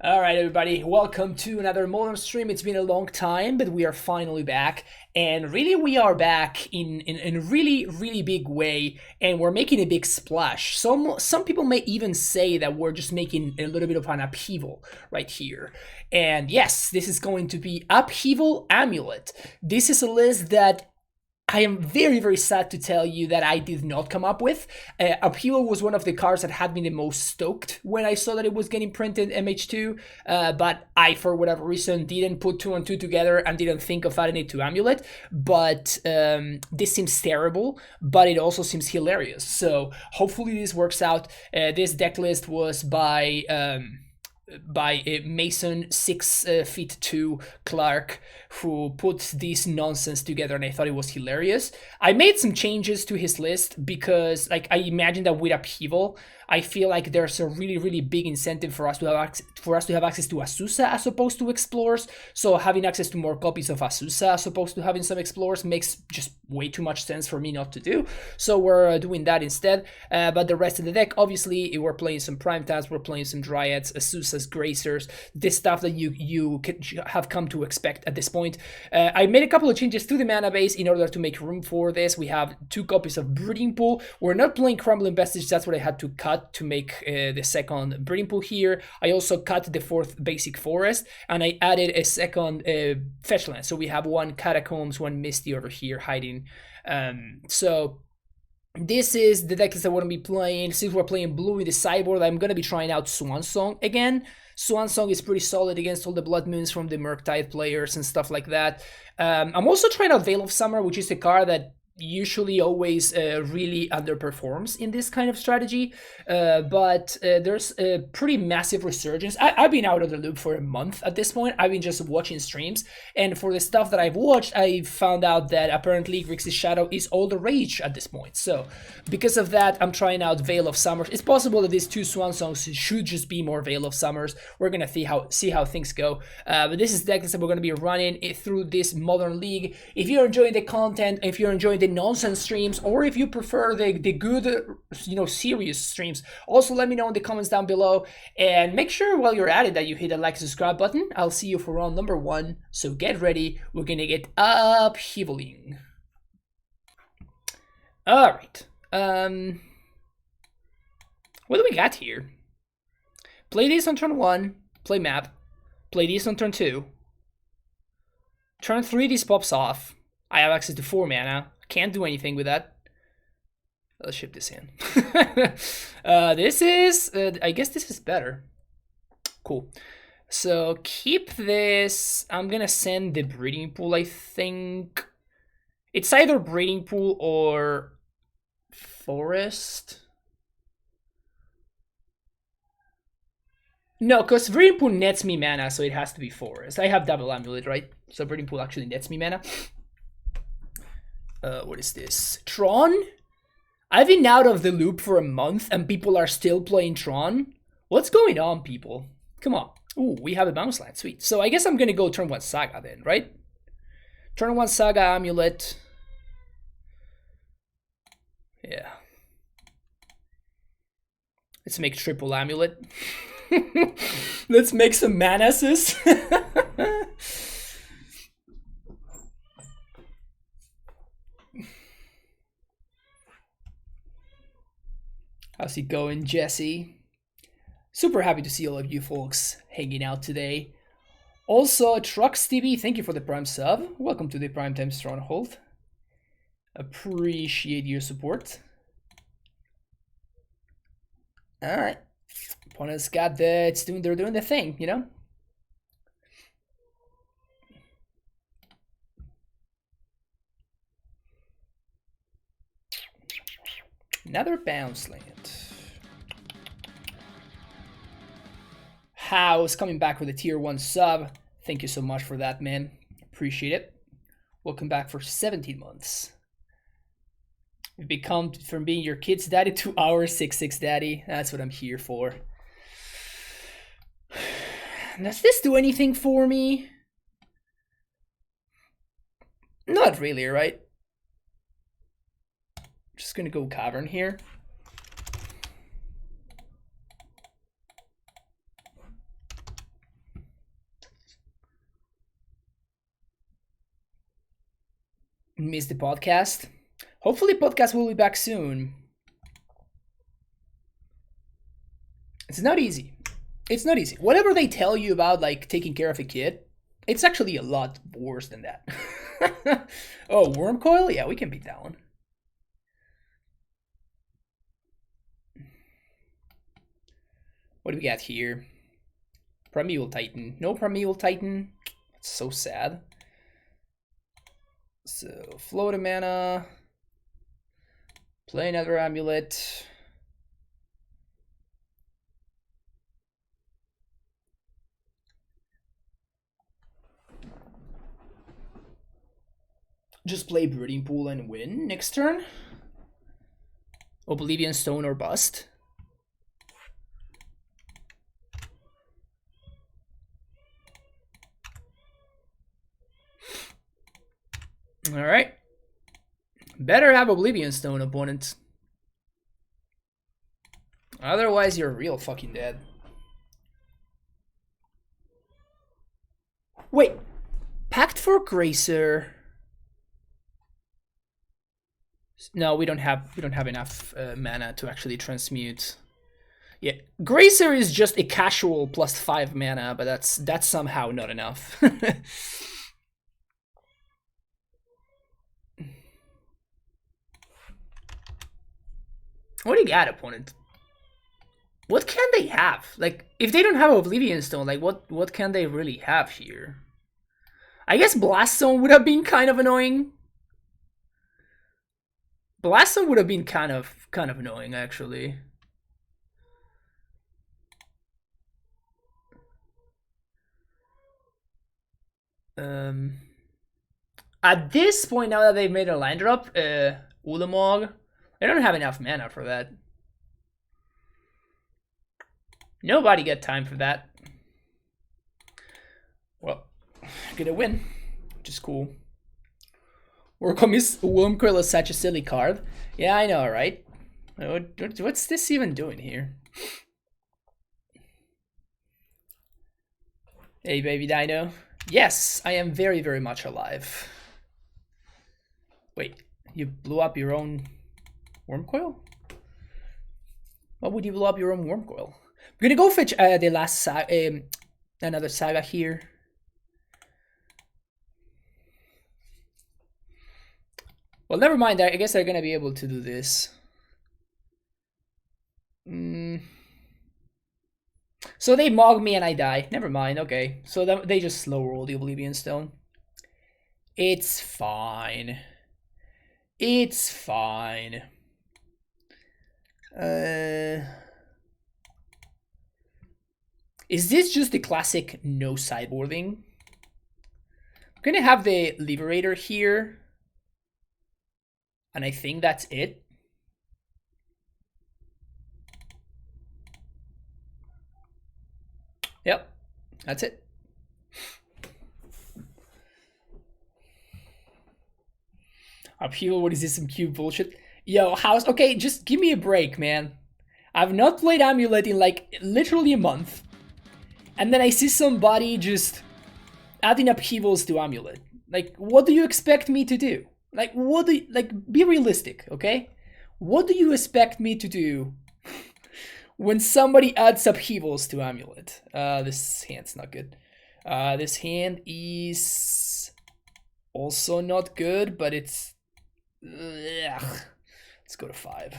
All right, everybody, welcome to another Modern stream. It's been a long time, but we are finally back. And really, we are back in a really big way, and we're making a big splash. Some people may even say that we're just making a little bit of an upheaval right here. And yes, this is going to be Upheaval Amulet. This is a list that I am very sad to tell you that I did not come up with. Upheaval was one of the cards that had me the most stoked when I saw that it was getting printed MH2, but I, for whatever reason, didn't put two and two together and didn't think of adding it to Amulet. But this seems terrible, but it also seems hilarious. So hopefully this works out. This deck list was by Mason 6 feet 2 Clark, who put this nonsense together, and I thought it was hilarious. I made some changes to his list because, like, I imagine that with Upheaval, I feel like there's a really big incentive for us to have access to Azusa as opposed to Explorers. So having access to more copies of Azusa as opposed to having some Explorers makes just way too much sense for me not to do. So we're doing that instead. But the rest of the deck, obviously, we're playing some Primetails, we're playing some Dryads, Azusas, Gracers, this stuff that you have come to expect at this point. I made a couple of changes to the mana base in order to make room for this. We have 2 copies of Breeding Pool. We're not playing Crumbling Vestige, that's what I had to cut to make the second Breeding Pool here. I also cut the 4th basic forest, and I added a second fetch land. So we have 1 Catacombs, 1 Misty over here hiding. So this is the deck that I want to be playing. Since we're playing blue in the sideboard, I'm going to be trying out Swan Song again. Swan Song is pretty solid against all the Blood Moons from the Murktide players and stuff like that. I'm also trying out Veil of Summer, which is a card that usually always really underperforms in this kind of strategy, but there's a pretty massive resurgence. I've been out of the loop for a month at this point. I've been just watching streams, and for the stuff that I've watched, I found out that apparently Grixis Shadow is all the rage at this point. So because of that, I'm trying out Veil of Summers. It's possible that these 2 Swan Songs should just be more Veil of Summers. We're gonna see how things go, but this is the deck that we're gonna be running it through this Modern League. If you're enjoying the content, if you're enjoying the nonsense streams, or if you prefer the good, serious streams, also let me know in the comments down below. And make sure while you're at it that you hit the like, subscribe button. I'll see you for round number 1. So get ready. We're gonna get upheavaling. All right. What do we got here? Play this on turn 1. Play map. Play this on turn 2. Turn 3, this pops off. I have access to 4 mana. Can't do anything with that. Let's ship this in. This is, I guess this is better. Cool. So keep this. I'm gonna send the Breeding Pool, I think. It's either Breeding Pool or Forest. No, because Breeding Pool nets me mana, so it has to be Forest. I have double Amulet, right? So Breeding Pool actually nets me mana. What is this? Tron? I've been out of the loop for a month and people are still playing Tron? What's going on, people? Come on. Ooh, we have a bounce land. Sweet. So I guess I'm gonna go turn 1 Saga then, right? Turn 1 Saga Amulet. Yeah. Let's make triple Amulet. Let's make some mana assist. How's it going, Jesse? Super happy to see all of you folks hanging out today. Also, Trucks TV, thank you for the Prime sub. Welcome to the Primetime Stronghold. Appreciate your support. All right, opponents got the. They're doing the thing, you know. Another bounce land. House coming back with a tier 1 sub. Thank you so much for that, man. Appreciate it. Welcome back for 17 months. We've become from being your kid's daddy to our 6-6 daddy. That's what I'm here for. Does this do anything for me? Not really, right? Just gonna go Cavern here. Missed the podcast. Hopefully podcast will be back soon. It's not easy. It's not easy. Whatever they tell you about like taking care of a kid, it's actually a lot worse than that. Oh, worm coil? Yeah, we can beat that one. What do we got here? Primeval Titan. No Primeval Titan. That's so sad. So, float a mana. Play another amulet. Just play Breeding Pool and win next turn. Oblivion Stone or bust. Alright. Better have Oblivion Stone, opponent. Otherwise, you're real fucking dead. Wait. Pact for Gracer. No, we don't have enough mana to actually transmute. Yeah, Gracer is just a casual +5 mana, but that's somehow not enough. What do you got, opponent? What can they have? Like, if they don't have Oblivion Stone, like what can they really have here? I guess Blast Zone would have been kind of annoying. Blast Zone would have been kind of annoying, actually. At this point, now that they've made a land drop, Ulamog, they don't have enough mana for that. Nobody got time for that. Well, gonna win, which is cool. Wormcoil is such a silly card. Yeah, I know, right? What's this even doing here? Hey, baby dino. Yes, I am very, very much alive. Wait, you blew up your own Wormcoil? Why would you blow up your own Wormcoil? We're gonna go fetch the last another saga here. Well, never mind. I guess they're gonna be able to do this. So they mog me and I die. Never mind. Okay. So they just slow roll the Oblivion Stone. It's fine. It's fine. Is this just the classic no sideboarding? I'm gonna have the Liberator here. And I think that's it. Yep, that's it. Upheaval, what is this, some cube bullshit? Yo, house, okay, just give me a break, man. I've not played Amulet in like literally a month. And then I see somebody just adding upheavals to Amulet. Like, what do you expect me to do? Like, what do you, like, be realistic, okay? What do you expect me to do when somebody adds upheavals to Amulet? This hand's not good. This hand is also not good, but it's... Ugh. Let's go to 5.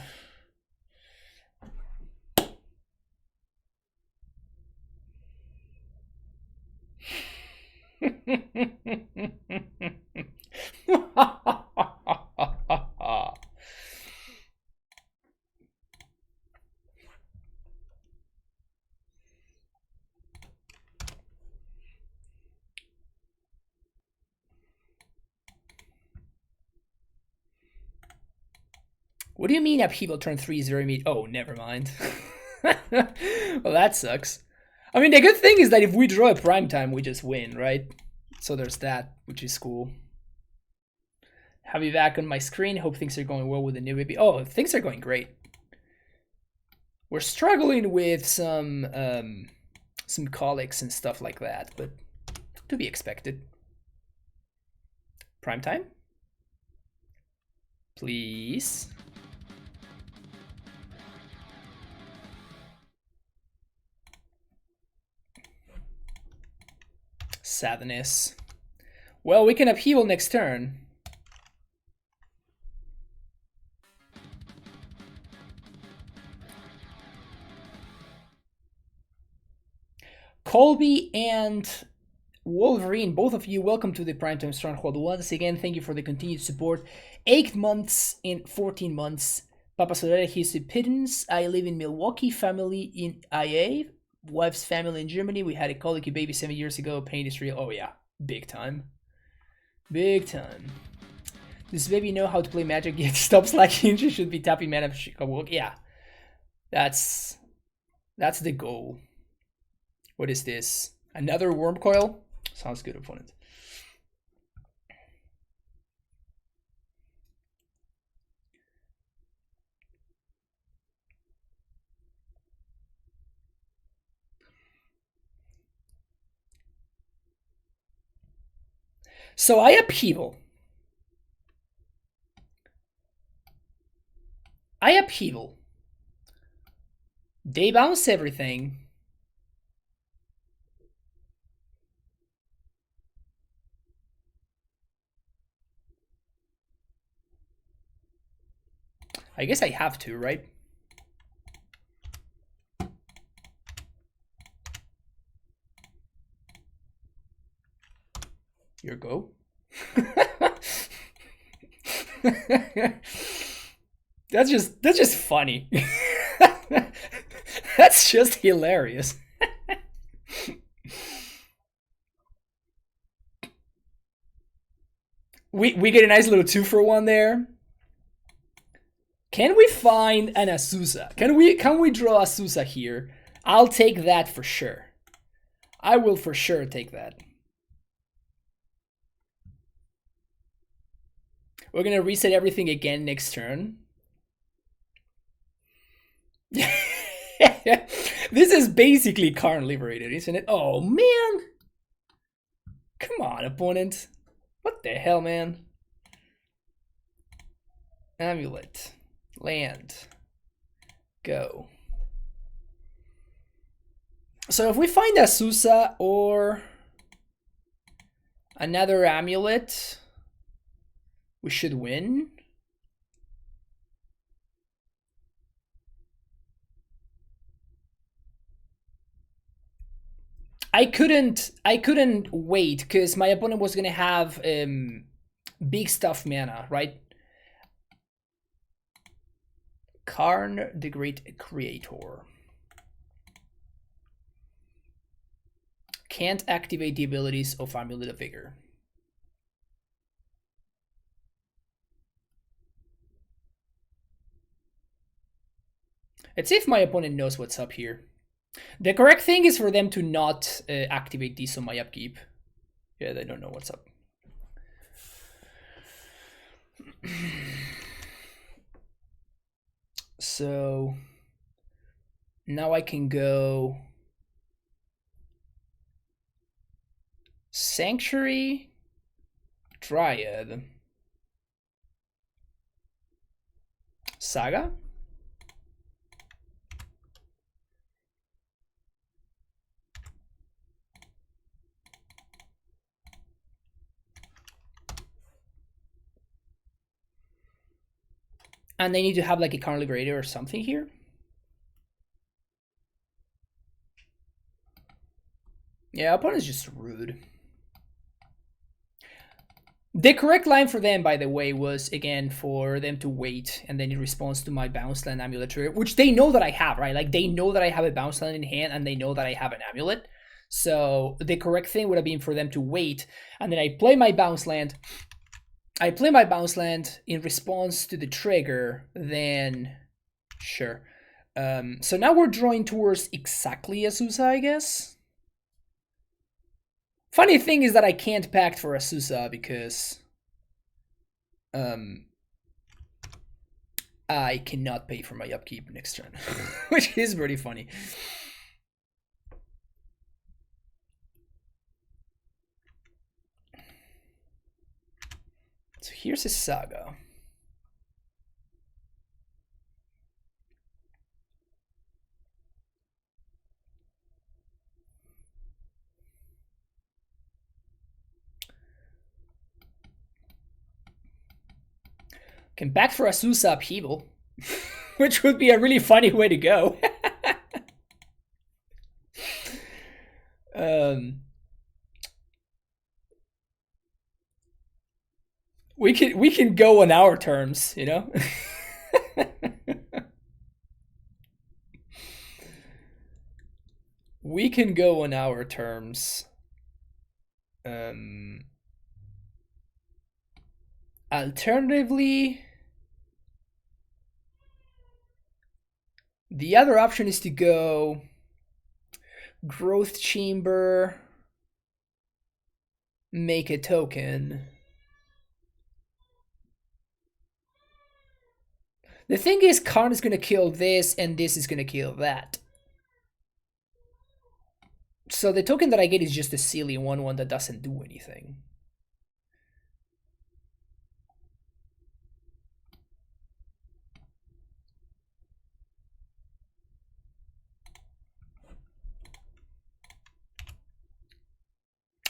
What do you mean upheaval turn 3 is very meat? Oh, never mind. Well, that sucks. I mean, the good thing is that if we draw a prime time, we just win, right? So there's that, which is cool. Have you back on my screen. Hope things are going well with the new baby. Oh, things are going great. We're struggling with some colics and stuff like that, but to be expected. Prime time? Please. Sadness. Well, we can upheaval next turn. Colby and Wolverine, both of you, welcome to the Primetime Stronghold. Once again, thank you for the continued support. 8 months in 14 months. Papa Solera, he's a pittance. I live in Milwaukee, family in IA, wife's family in Germany. We had a colicky baby 7 years ago. Pain is real. Oh yeah, big time. Big time. Does baby know how to play Magic yet? Stop slacking. She should be tapping mana. Yeah, that's the goal. What is this? Another Worm Coil? Sounds good, opponent. So I upheaval. They bounce everything. I guess I have to, right? Your go. That's just funny. That's just hilarious. we get a nice little 2-for-1 there. Can we find an Azusa? Can we draw Azusa here? I'll take that for sure. I will for sure take that. We're gonna reset everything again next turn. This is basically Karn Liberated, isn't it? Oh man! Come on, opponent. What the hell, man? Amulet. Land. Go. So if we find Azusa or another amulet, we should win. I couldn't wait because my opponent was gonna have big stuff mana, right? Karn the Great Creator. Can't activate the abilities of Amulet of Vigor. Let's see if my opponent knows what's up here. The correct thing is for them to not activate these on my upkeep. Yeah, they don't know what's up. So now I can go Sanctuary, Dryad, Saga. And they need to have like a Karn Liberator or something here. Yeah, opponent's just rude. The correct line for them, by the way, was again for them to wait and then in response to my bounce land amulet trigger, which they know that I have, right? Like they know that I have a bounce land in hand and they know that I have an amulet. So the correct thing would have been for them to wait and then I play my bounce land. I play my bounce land in response to the trigger, then sure. So now we're drawing towards exactly Azusa, I guess. Funny thing is that I can't pact for Azusa because I cannot pay for my upkeep next turn, which is pretty funny. So here's a Saga. Can back for Azusa Upheaval, which would be a really funny way to go. We can go on our terms, you know. We can go on our terms. Alternatively, the other option is to go growth chamber, make a token. The thing is, Karn is gonna kill this, and this is gonna kill that. So the token that I get is just a silly one that doesn't do anything.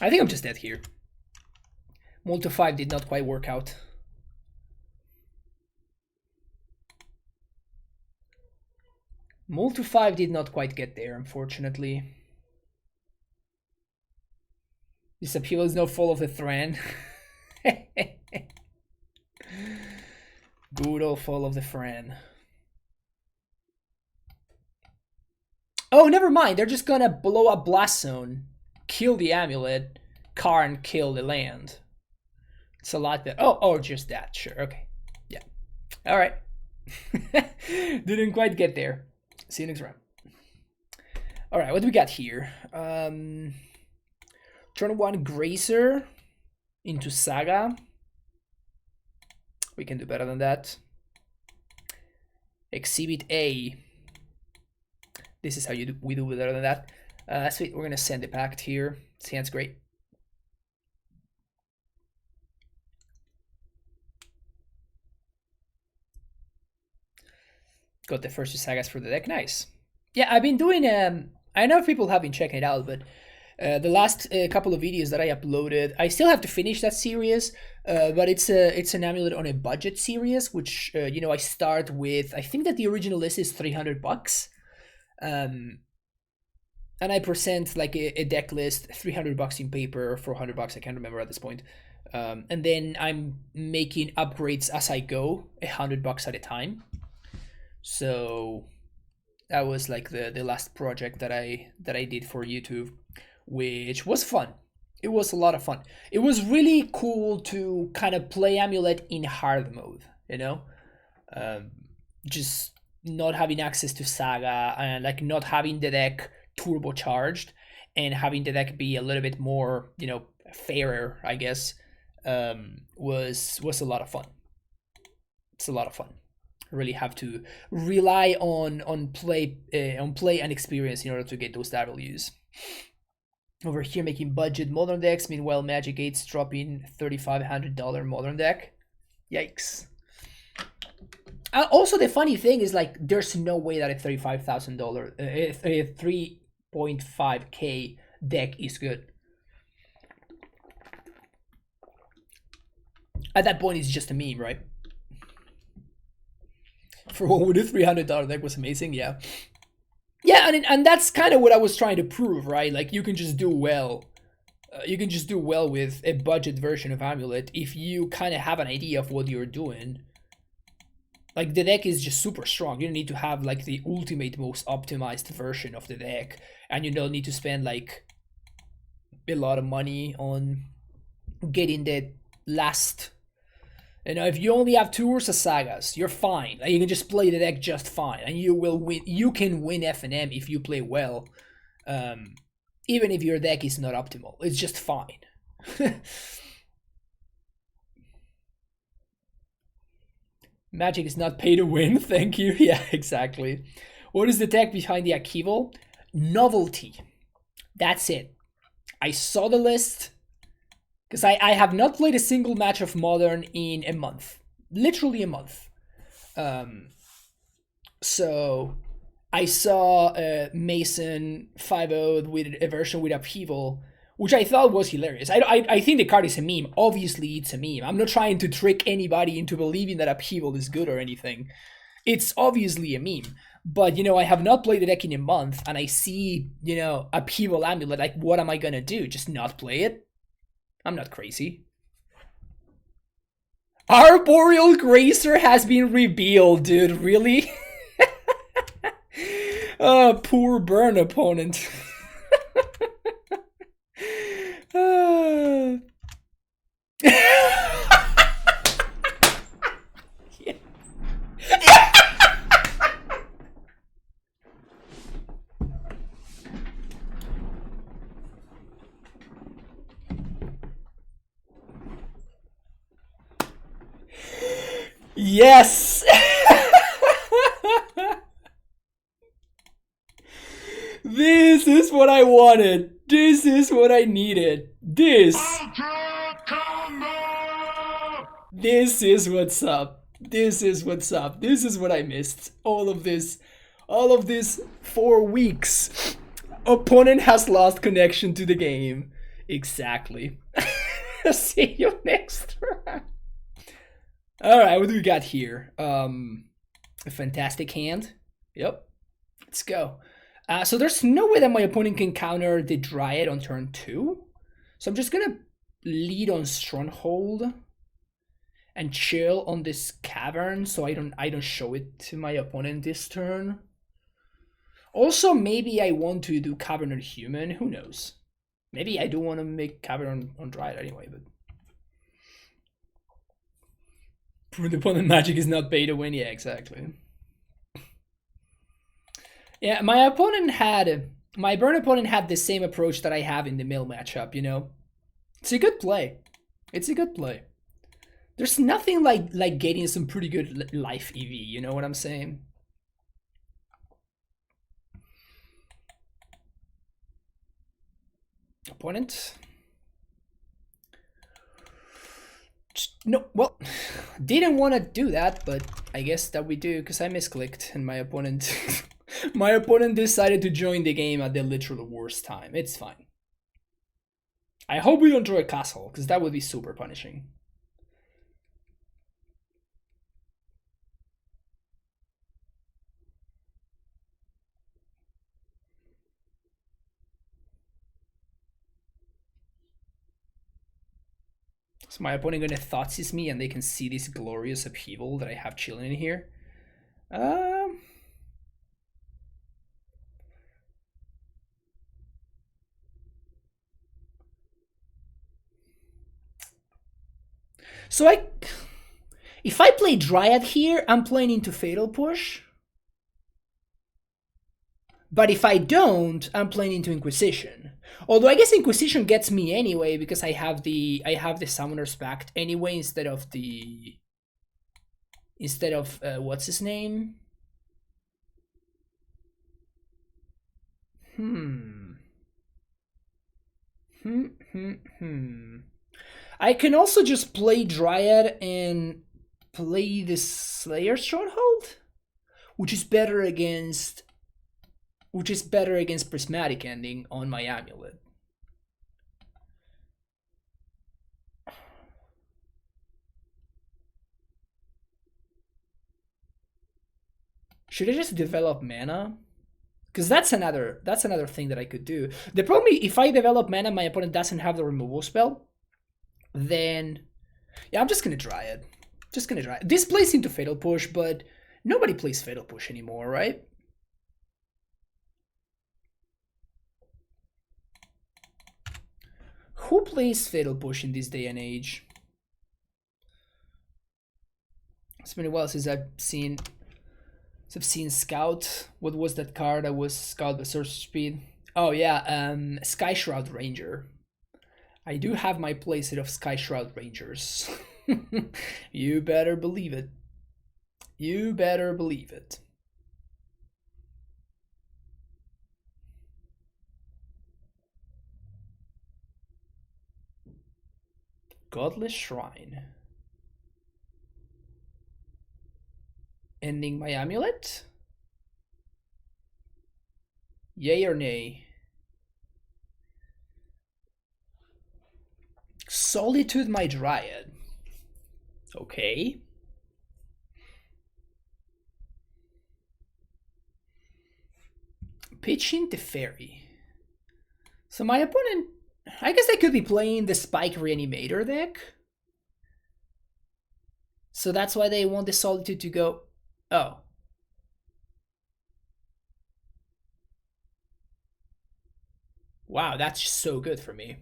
I think I'm just dead here. Multi 5 did not quite work out. Multi 5 did not quite get there, unfortunately. This appeal is no fault of the Tron. Good old fall of the Fran. Oh, never mind. They're just gonna blow up Blast Zone, kill the amulet, Karn kill the land. It's a lot better. Oh, just that. Sure. Okay. Yeah. All right. Didn't quite get there. See you next round. All right. What do we got here? Turn 1 Grazer into Saga. We can do better than that. Exhibit A. This is how we do better than that. Sweet, we're gonna send the pact here. Sounds great. Got the first two sagas for the deck. Nice. Yeah, I've been doing. I know people have been checking it out, but the last couple of videos that I uploaded, I still have to finish that series. But it's an amulet on a budget series, which I start with. I think that the original list is $300. And I present like a deck list, $300 in paper, $400, I can't remember at this point. And then I'm making upgrades as I go, $100 at a time. So that was like the last project that I did for YouTube, which was fun. It was a lot of fun. It was really cool to kind of play Amulet in hard mode, just not having access to Saga and like not having the deck turbocharged and having the deck be a little bit more, fairer, I guess, was a lot of fun. It's a lot of fun. I really have to rely on play and experience in order to get those W's. Over here making budget modern decks, meanwhile Magic 8's dropping $3,500 modern deck. Yikes. Also, the funny thing is, like, there's no way that a $35,000, a 3.5K deck is good. At that point, it's just a meme, right? For what would a $300 deck was amazing, yeah. Yeah, and that's kind of what I was trying to prove, right? Like, you can just do well. You can just do well with a budget version of Amulet if you kind of have an idea of what you're doing. Like, the deck is just super strong. You don't need to have, like, the ultimate, most optimized version of the deck. And you don't need to spend, like, a lot of money on getting the last... if you only have 2 Ursa Sagas, you're fine. Like, you can just play the deck just fine. And you will win. You can win FNM if you play well. Even if your deck is not optimal. It's just fine. Magic is not pay to win, thank you. Yeah, exactly. What is the tech behind the Upheaval? Novelty. That's it. I saw the list, because I have not played a single match of Modern in a month. Literally a month. So I saw Mason 5-0 with a version with Upheaval, which I thought was hilarious. I think the card is a meme. Obviously, it's a meme. I'm not trying to trick anybody into believing that Upheaval is good or anything. It's obviously a meme. But, I have not played the deck in a month, and I see, Upheaval Amulet, like, what am I gonna do? Just not play it? I'm not crazy. Arboreal Gracer has been revealed, dude. Really? Oh, poor burn opponent. Yes. This is what I wanted. This is what I needed. This is what's up. This is what's up. This is what I missed. All of this 4 weeks. Opponent has lost connection to the game. Exactly. See you next round. Alright, what do we got here? A fantastic hand. Yep. Let's go. So there's no way that my opponent can counter the Dryad on turn 2. So I'm just gonna lead on Stronghold and chill on this Cavern so I don't show it to my opponent this turn. Also, maybe I want to do Cavern on Human, who knows? Maybe I do want to make Cavern on Dryad anyway, but prove the opponent magic is not pay to win, yeah, exactly. Yeah, my burn opponent had the same approach that I have in the mill matchup, It's a good play. It's a good play. There's nothing like getting some pretty good life EV, you know what I'm saying? Opponent. No, well, didn't want to do that, but I guess that we do because I misclicked and my opponent my opponent decided to join the game at the literal worst time. It's fine. I hope we don't draw a castle because that would be super punishing. So my opponent gonna Thoughtseize me and they can see this glorious upheaval that I have chilling in here. So if I play Dryad here, I'm playing into Fatal Push. But if I don't, I'm playing into Inquisition. Although I guess Inquisition gets me anyway because I have the Summoner's Pact anyway instead of what's his name? I can also just play Dryad and play the Slayer Stronghold, which is better against Prismatic Ending on my Amulet. Should I just develop mana? Because that's another thing that I could do. The problem is if I develop mana, my opponent doesn't have the removal spell. Then, yeah, I'm just gonna Dryad. This plays into Fatal Push, but nobody plays Fatal Push anymore, right? Who plays Fatal Push in this day and age? It's been a while since I've seen Scout. What was that card that was Scout the Sorcerer Speed? Oh yeah, Sky Shroud Ranger. I do have my playset of Sky Shroud Rangers. You better believe it. You better believe it. Godless Shrine. Ending my Amulet? Yay or nay? Solitude my Dryad. Okay. Pitching the Fairy. So my opponent, I guess I could be playing the Spike Reanimator deck. So that's why they want the Solitude to go. Oh. Wow, that's so good for me.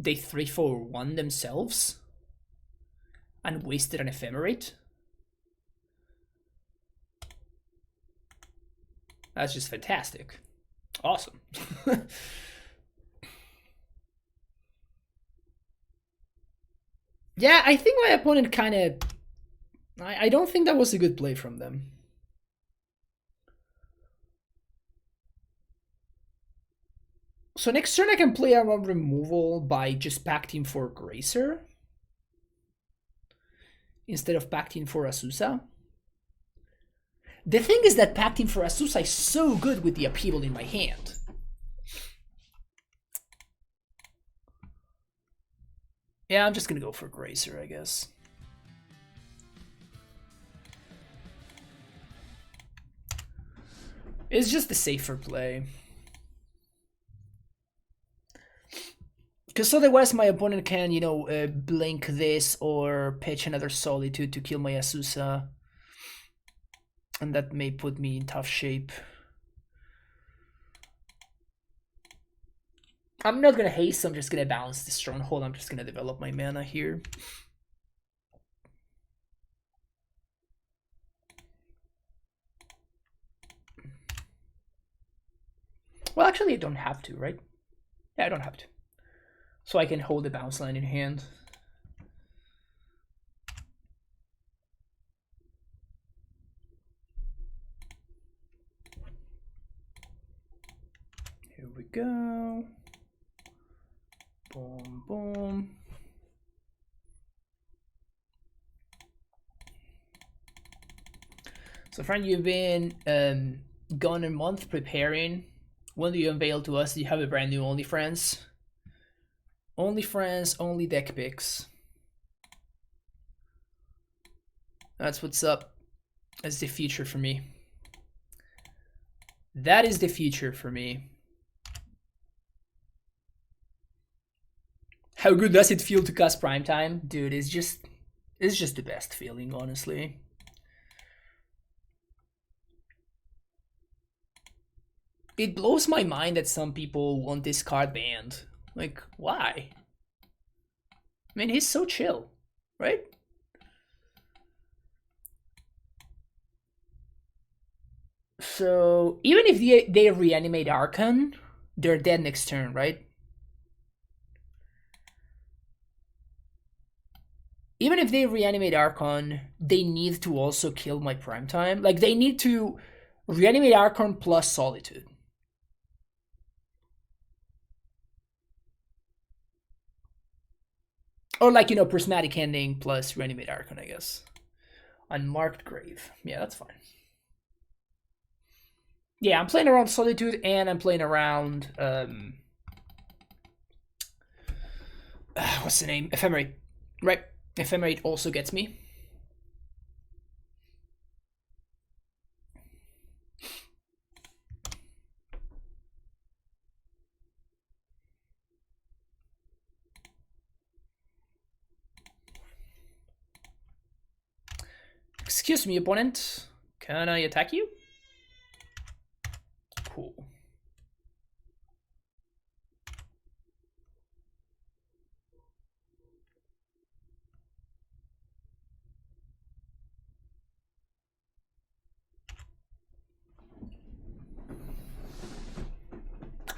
They 3-4-1 themselves and wasted an Ephemerate. That's just fantastic. Awesome. Yeah, I think my opponent kind of... I don't think that was a good play from them. So next turn I can play around removal by just pacting for Gracer instead of pacting for Azusa. The thing is that pacting for Azusa is so good with the Upheaval in my hand. Yeah, I'm just gonna go for Gracer, I guess. It's just the safer play. Because otherwise my opponent can, you know, blink this or pitch another Solitude to kill my Azusa. And that may put me in tough shape. I'm not gonna haste, I'm just gonna balance the Stronghold. I'm just gonna develop my mana here. Well, actually, I don't have to, right? Yeah, I don't have to. So I can hold the bounce line in hand. Here we go. Boom, boom. So, friend, you've been gone a month preparing. When do you unveil to us? Do you have a brand new OnlyFriends? OnlyFriends, only deck picks. That's what's up. That's the future for me. That is the future for me. How good does it feel to cast Primetime? Dude, it's just the best feeling, honestly. It blows my mind that some people want this card banned. Like, why? I mean, he's so chill, right? So, even if they reanimate Archon, they're dead next turn, right? Even if they reanimate Archon, they need to also kill my Primetime. Like, they need to reanimate Archon plus Solitude. Or like, you know, Prismatic Ending plus Reanimate Archon, I guess. Unmarked Grave. Yeah, that's fine. Yeah, I'm playing around Solitude and I'm playing around... what's the name? Ephemerate. Right. Ephemerate also gets me. Excuse me, opponent. Can I attack you? Cool.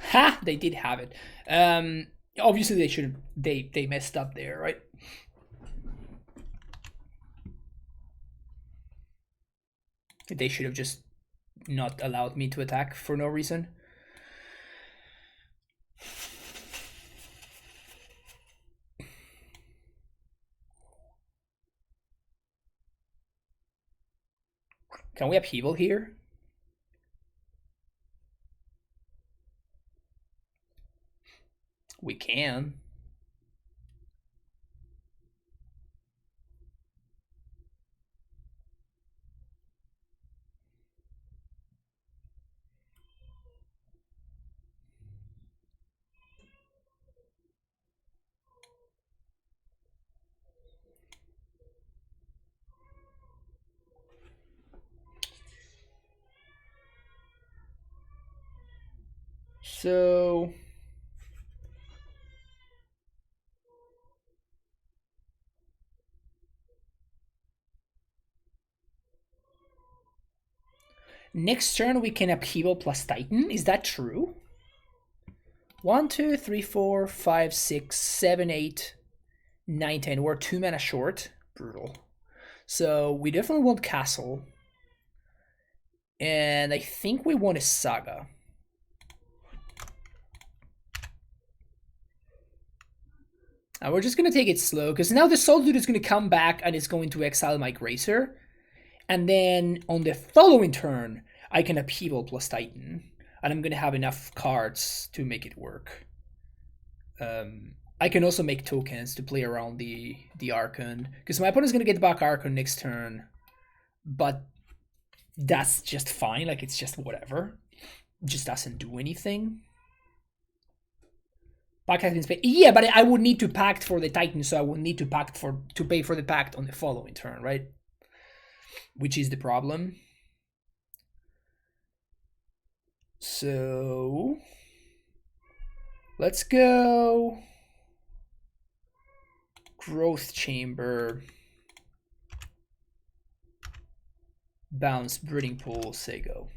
Ha! They did have it. Obviously they should. They messed up there, right? They should have just not allowed me to attack for no reason. Can we upheaval here? We can. So next turn we can Upheaval plus Titan. Is that true? 1, 2, 3, 4, 5, 6, 7, 8, 9, 10. We're 2 mana short. Brutal. So we definitely want Castle. And I think we want a Saga. And we're just going to take it slow, because now the Soul Dude is going to come back and it's going to exile my Grazer. And then on the following turn, I can Upheaval plus Titan. And I'm going to have enough cards to make it work. I can also make tokens to play around the Archon, because my opponent's going to get back Archon next turn. But that's just fine, like it's just whatever. It just doesn't do anything. Pact has been paid. Yeah, but I would need to pact for the Titan, so I would need to pay for the pact on the following turn, right? Which is the problem. So let's go Growth Chamber, bounce, Breeding Pool, Sego.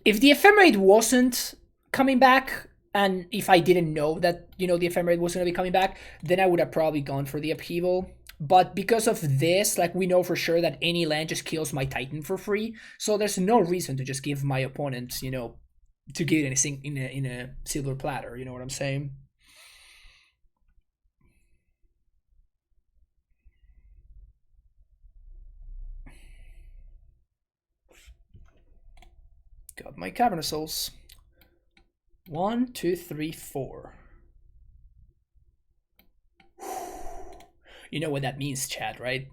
If the Ephemerate wasn't coming back, and if I didn't know that, you know, the Ephemerate was going to be coming back, then I would have probably gone for the Upheaval. But because of this, like, we know for sure that any land just kills my Titan for free. So there's no reason to just give my opponent, you know, to get anything in a silver platter. You know what I'm saying? Got my Cavern of Souls. 1, 2, 3, 4. You know what that means, chat, right?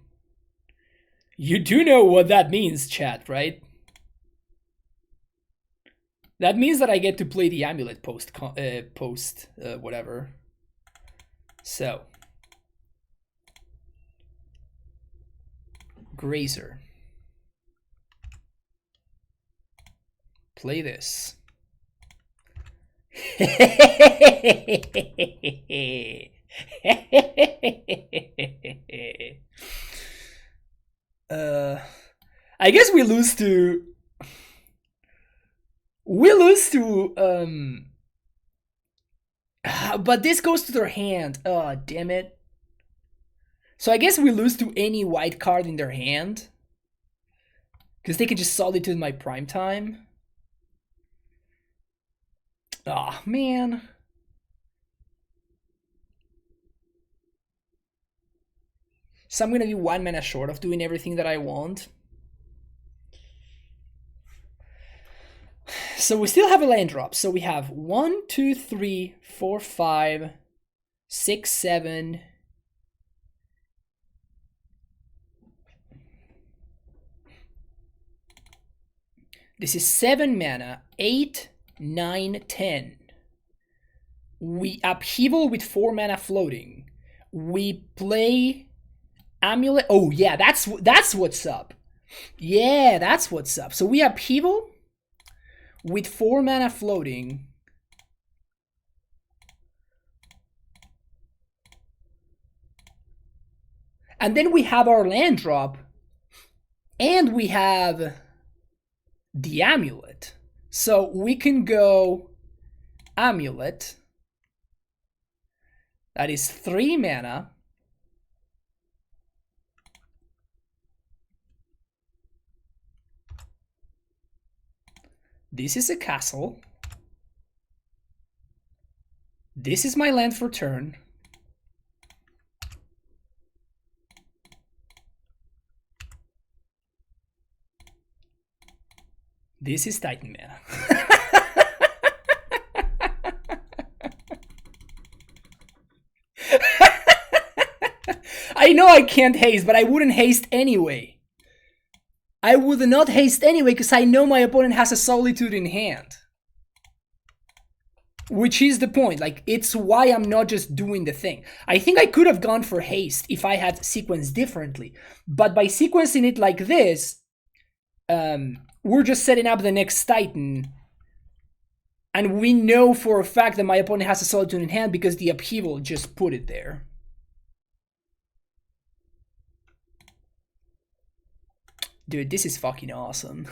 You do know what that means, chat, right? That means that I get to play the Amulet post whatever. So, Grazer. Play this. I guess we lose to but this goes to their hand. Oh, damn it. So I guess we lose to any white card in their hand, because they can just solitude my prime time. Oh, man. So I'm going to be 1 mana short of doing everything that I want. So we still have a land drop. So we have 1, 2, 3, 4, 5, 6, 7. This is 7 mana, 8, 9, 10. We Upheaval with 4 mana floating. We play Amulet. Oh yeah, that's what's up. Yeah, that's what's up. So we Upheaval with 4 mana floating. And then we have our land drop. And we have the Amulet. So we can go Amulet. That is 3 mana. This is a castle. This is my land for turn. This is Titan mana. I know I can't haste, but I wouldn't haste anyway. I would not haste anyway because I know my opponent has a Solitude in hand. Which is the point. Like, it's why I'm not just doing the thing. I think I could have gone for haste if I had sequenced differently. But by sequencing it like this, we're just setting up the next Titan. And we know for a fact that my opponent has a Solitude in hand because the Upheaval just put it there. Dude, this is fucking awesome.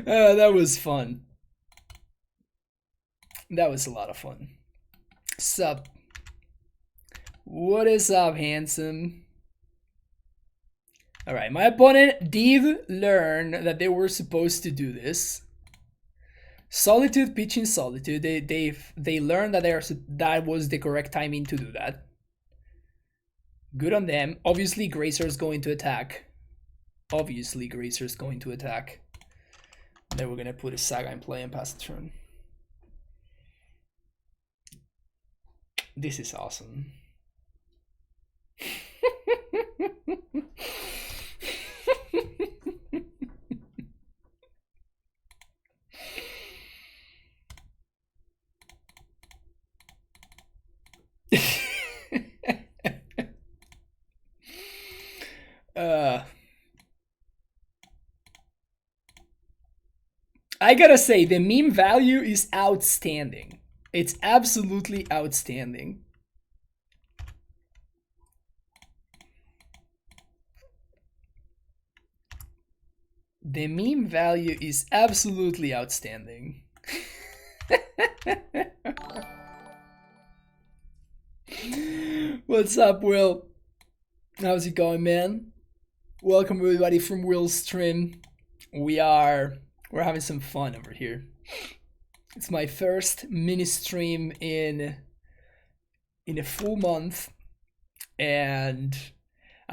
That was fun. That was a lot of fun. Sup? What is up, handsome? Alright, my opponent did learn that they were supposed to do this. Solitude, pitching Solitude. They learned that that was the correct timing to do that. Good on them. Obviously, Gracer's going to attack. Obviously, Gracer's going to attack. Then we're gonna put a Saga in play and pass the turn. This is awesome. I gotta say, the meme value is outstanding. It's absolutely outstanding. The meme value is absolutely outstanding. What's up, Will? How's it going, man? Welcome everybody from Will's stream. We're having some fun over here. It's my first mini stream in a full month, and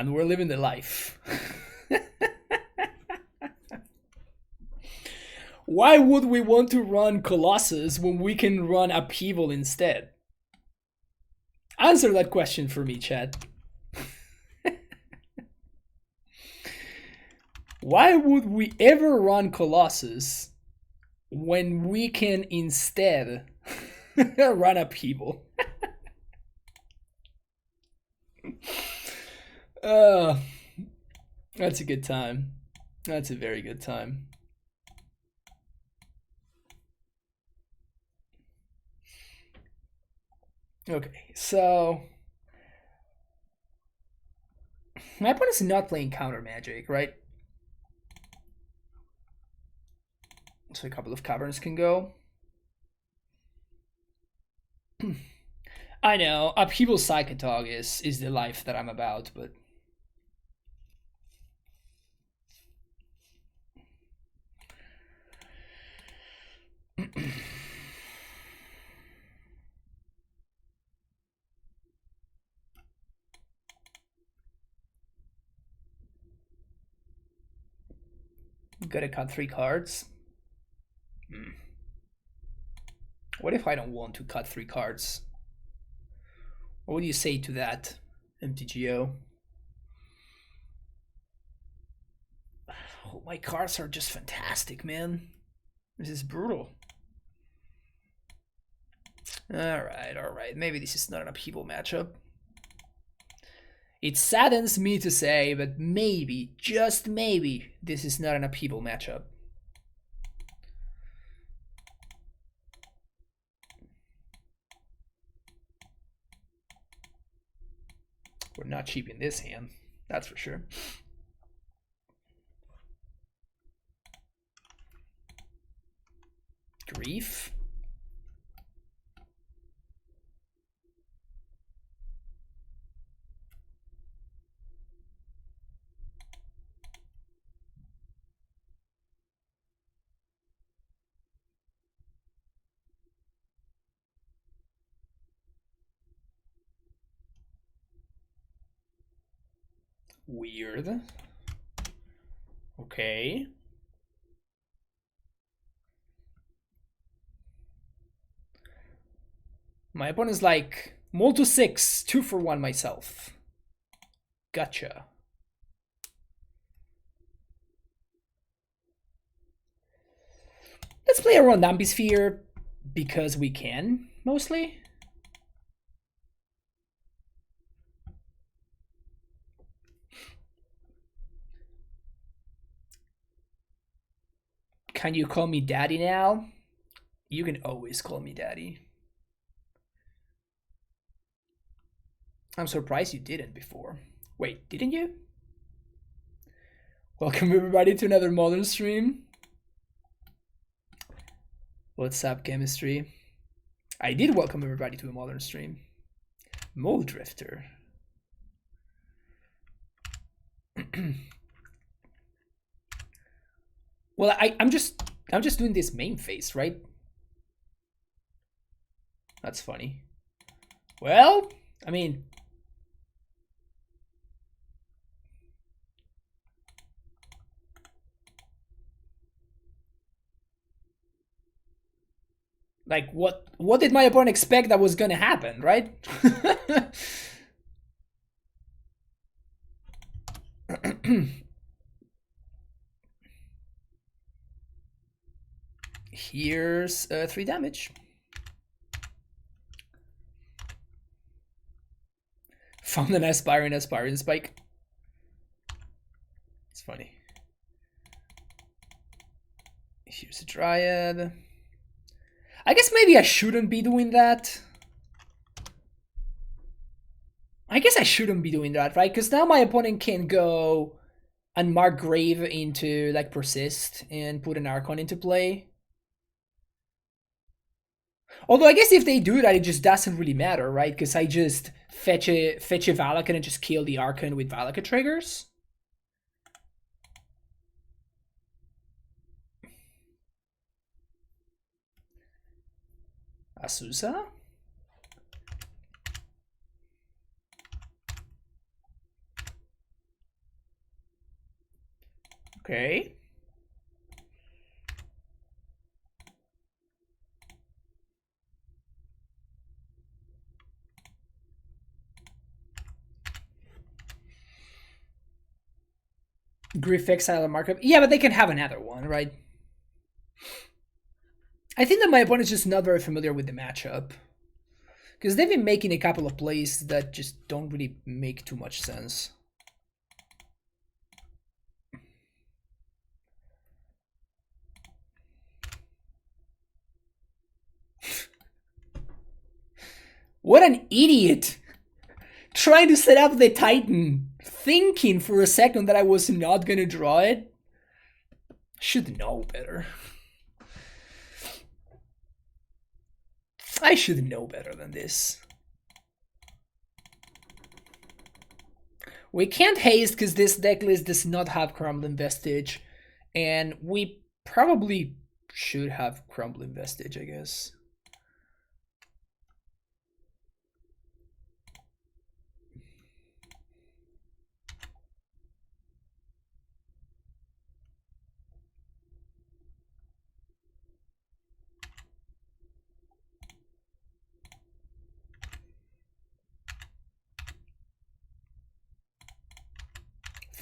we're living the life. Why would we want to run Colossus when we can run Upheaval instead? Answer that question for me, chat. Why would we ever run Colossus when we can instead run Upheaval? That's a good time. That's a very good time. Okay, so my opponent's not playing counter magic, right? So a couple of caverns can go. I know, Upheaval Psychotog is the life that I'm about, but gotta cut 3 cards. What if I don't want to cut 3 cards? What would you say to that, MTGO? Oh, my cards are just fantastic, man. This is brutal. Alright. Maybe this is not an Upheaval matchup. It saddens me to say, but maybe, just maybe, this is not an Upheaval matchup. We're not cheap in this hand, that's for sure. Grief. Weird. Okay. My opponent's like, Molto 6, 2 for 1 myself. Gotcha. Let's play around Ambisphere because we can, mostly. Can you call me daddy now? You can always call me daddy. I'm surprised you didn't before. Wait, didn't you? Welcome everybody to another Modern stream. What's up, chemistry? I did welcome everybody to a Modern stream. Mole Drifter. Well, I'm just doing this main phase, right? That's funny. Well, I mean, like what did my opponent expect that was gonna happen, right? Here's 3 damage. Found an Aspiring Spike. It's funny. Here's a Dryad. I guess maybe I shouldn't be doing that. I guess I shouldn't be doing that, right? Because now my opponent can go and mark Grave into like Persist and put an Archon into play. Although I guess if they do that, it just doesn't really matter, right? Because I just fetch a Valakan and just kill the Archon with Valakan triggers. Azusa? Okay. Griff Exile and Markup. Yeah, but they can have another one, right? I think that my opponent's just not very familiar with the matchup. Because they've been making a couple of plays that just don't really make too much sense. What an idiot! Trying to set up the Titan, thinking for a second that I was not gonna draw it. Should know better. I should know better than this. We can't haste because this deck list does not have Crumbling Vestige, and we probably should have Crumbling Vestige, I guess.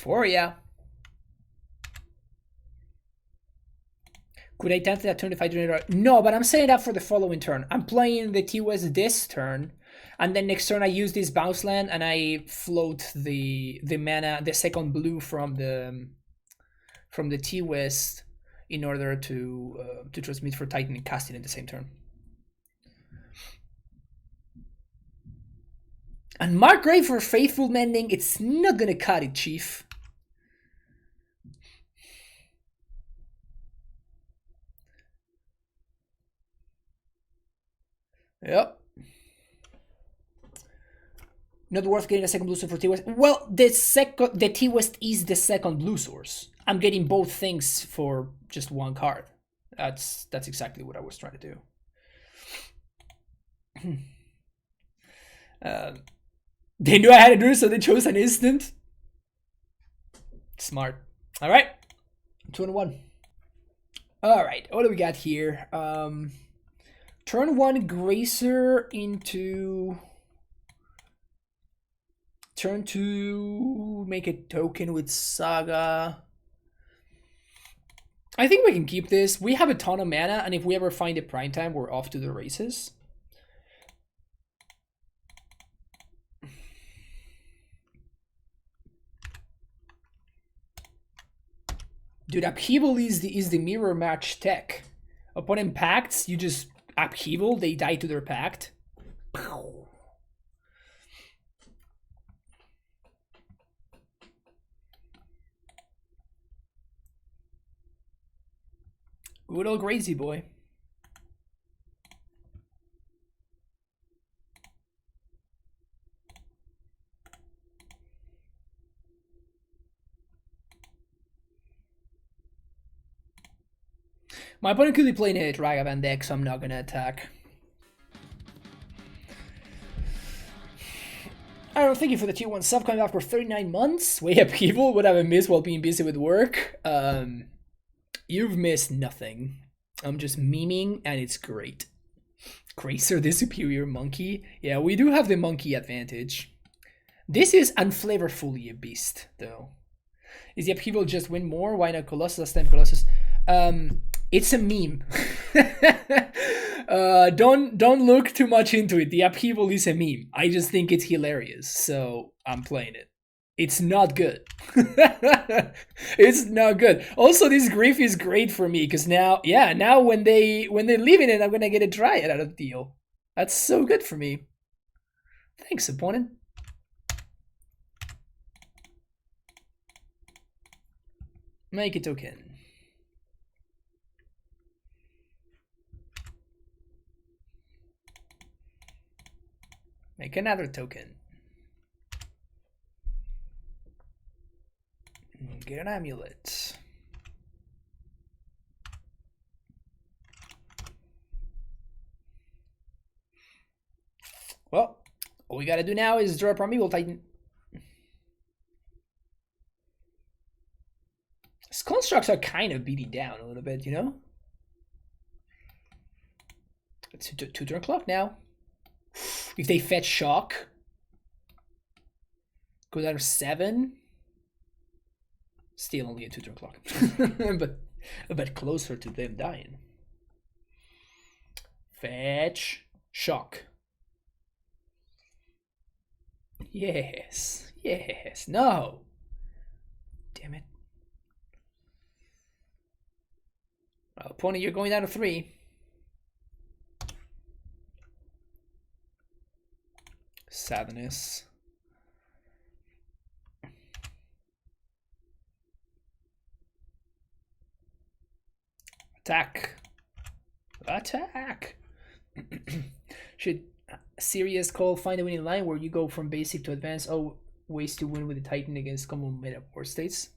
Euphoria. Could I tempt that turn if I do it? No, but I'm setting it up for the following turn. I'm playing the T-West this turn, and then next turn I use this bounce land and I float the mana, the second blue from the T-West in order to transmit for Titan and cast it in the same turn. And Mark Grave for Faithful Mending, it's not gonna cut it, Chief. Yep. Not worth getting a second blue source for T-West. Well, the T-West is the second blue source. I'm getting both things for just one card. That's exactly what I was trying to do. They knew I had to do it, so they chose an instant. Smart. All right, 2-1. All right, what do we got here? Turn 1 Gracer into... Turn 2, make a token with Saga. I think we can keep this. We have a ton of mana, and if we ever find a prime time, we're off to the races. Dude, Upheaval is the mirror match tech. Upon impacts, you just Upheaval, they die to their pact. Good old crazy boy. My opponent could be playing a Dragavan deck, so I'm not gonna attack. I don't thank you for the tier 1 sub coming back for 39 months. Way Upheaval, what have I missed while being busy with work? You've missed nothing. I'm just memeing and it's great. Gracer, the superior monkey. Yeah, we do have the monkey advantage. This is unflavorfully a beast, though. Is the Upheaval just win more? Why not Colossus? Last time Colossus. It's a meme. Don't look too much into it. The Upheaval is a meme. I just think it's hilarious, so I'm playing it. It's not good. It's not good. Also, this grief is great for me because now when they leave in it, I'm gonna get a Dryad out of the deal. That's so good for me. Thanks, opponent. Make a token. Make another token. Get an amulet. Well, all we gotta do now is draw a Primeval Titan. These constructs are kind of beating down a little bit, you know? It's a 2-turn clock now. If they fetch Shock, go down to 7. Still only a 2-turn clock. but a bit closer to them dying. Fetch Shock. Yes. Yes. No. Damn it. Well, Pony, you're going down to 3. Sadness. Attack. Attack. Should Serious call find a winning line where you go from basic to advanced? Oh, ways to win with the Titan against common meta war states.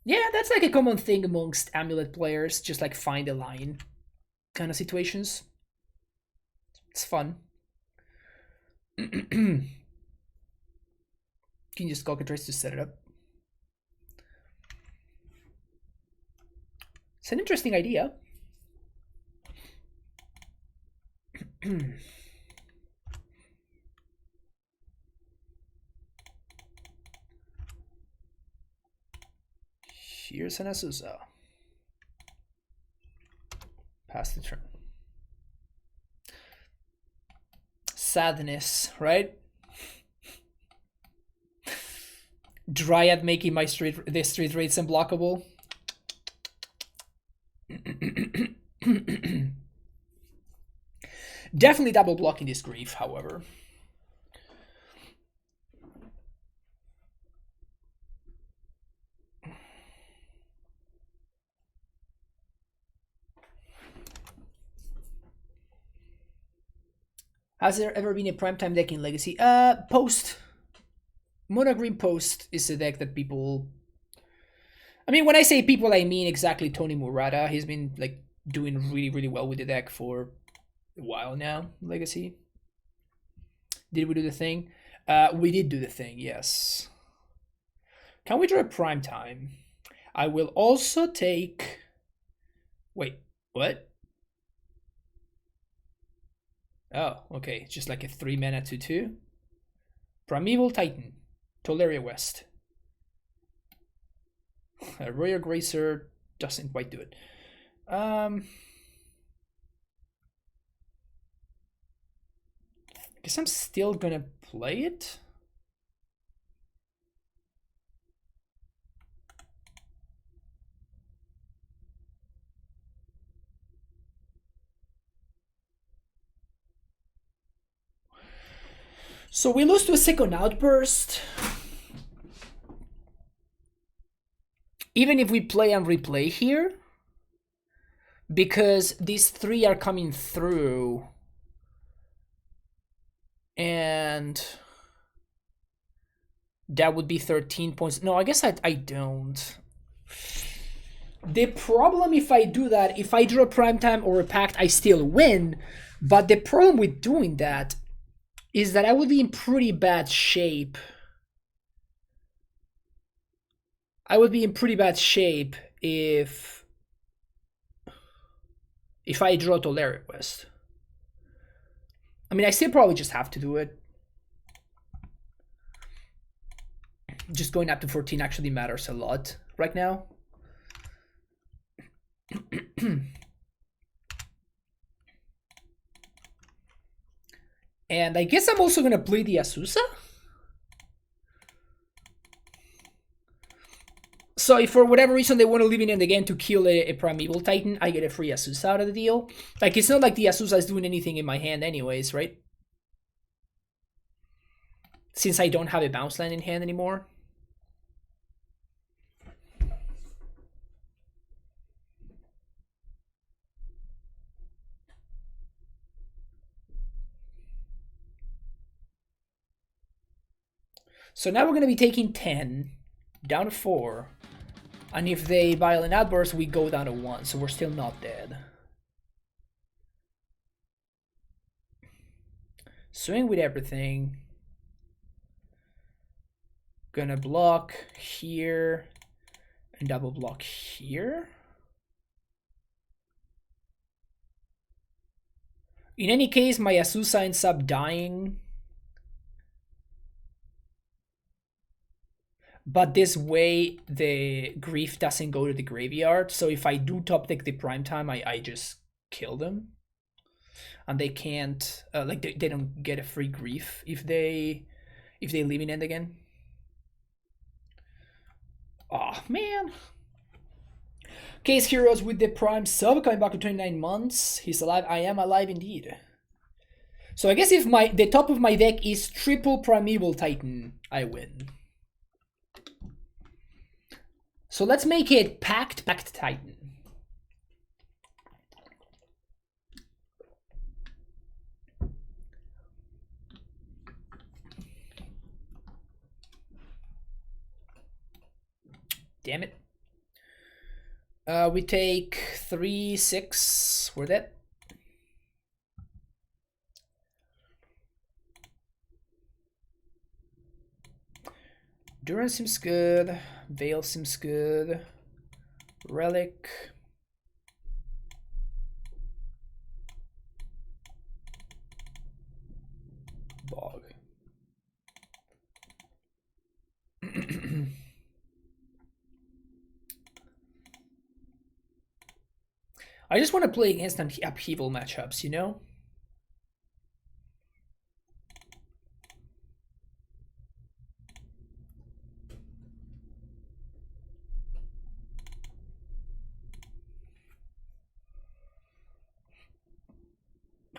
Yeah, that's like a common thing amongst amulet players, just like find a line kind of situations. It's fun. Can you just cockatrice to set it up? It's an interesting idea. Here's an Azusa. Pass the turn. Sadness, right? Dryad making my street rates unblockable. Definitely double blocking this grief, however. Has there ever been a primetime deck in Legacy? Post. Mono Green Post is a deck that people... I mean, when I say people, I mean exactly Tony Murata. He's been like doing really, really well with the deck for a while now, Legacy. Did we do the thing? We did do the thing, yes. Can we draw a primetime? I will also take... Wait, what? Oh, okay. Just like a 3 mana 2/2. Primeval Titan. Tolaria West. A Royal Gracer doesn't quite do it. Guess I'm still gonna play it. So we lose to a second outburst. Even if we play and replay here, because these 3 are coming through, and that would be 13 points. No, I guess I don't. The problem if I do that, if I draw Primetime or a Pact, I still win. But the problem with doing that is that I would be in pretty bad shape. I would be in pretty bad shape if I draw Tolaria West. I mean, I still probably just have to do it. Just going up to 14 actually matters a lot right now. And I guess I'm also gonna play the Azusa. So if for whatever reason they want to leave it in the game to kill a Primeval Titan, I get a free Azusa out of the deal. Like, it's not like the Azusa is doing anything in my hand anyways, right? Since I don't have a bounce land in hand anymore. So now we're going to be taking 10, down to 4. And if they Violent Outburst, we go down to 1, so we're still not dead. Swing with everything. Gonna block here and double block here. In any case, my Azusa ends up dying. But this way, the grief doesn't go to the graveyard. So if I do top deck the Primetime, I just kill them. And they can't, like, they don't get a free grief if they leave in end again. Oh man. Case Heroes with the Prime sub coming back to 29 months. He's alive. I am alive indeed. So I guess if the top of my deck is triple Primeval Titan, I win. So let's make it Pact Titan. Damn it. We take 3, 6. We're dead. Duran seems good. Veil seems good. Relic. Bog. I just want to play against upheaval matchups, you know?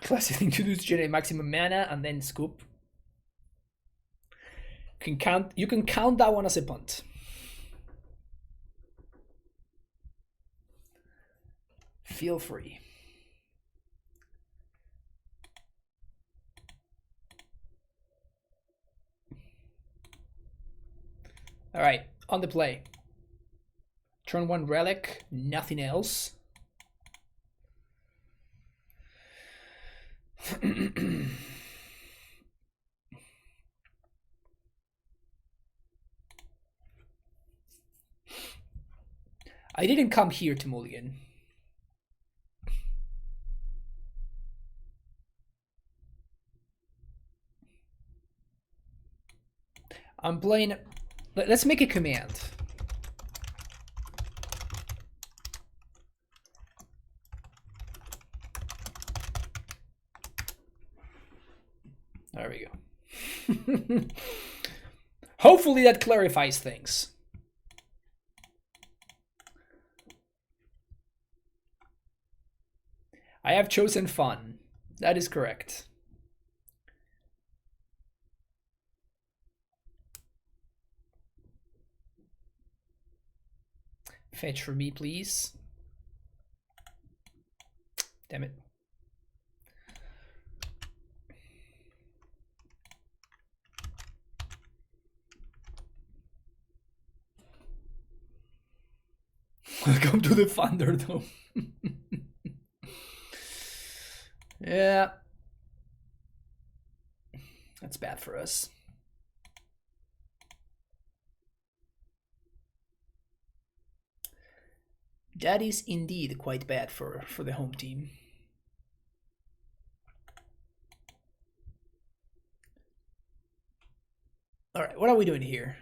Classic thing to do is generate maximum mana and then scoop. You can count that one as a punt. Feel free. All right, on the play. Turn 1 Relic, nothing else. I didn't come here to mulligan. I'm playing... Let's make a command. There we go. Hopefully that clarifies things. I have chosen fun. That is correct. Fetch for me, please. Damn it. Welcome to the Thunderdome. Yeah. That's bad for us. That is indeed quite bad for the home team. Alright, what are we doing here?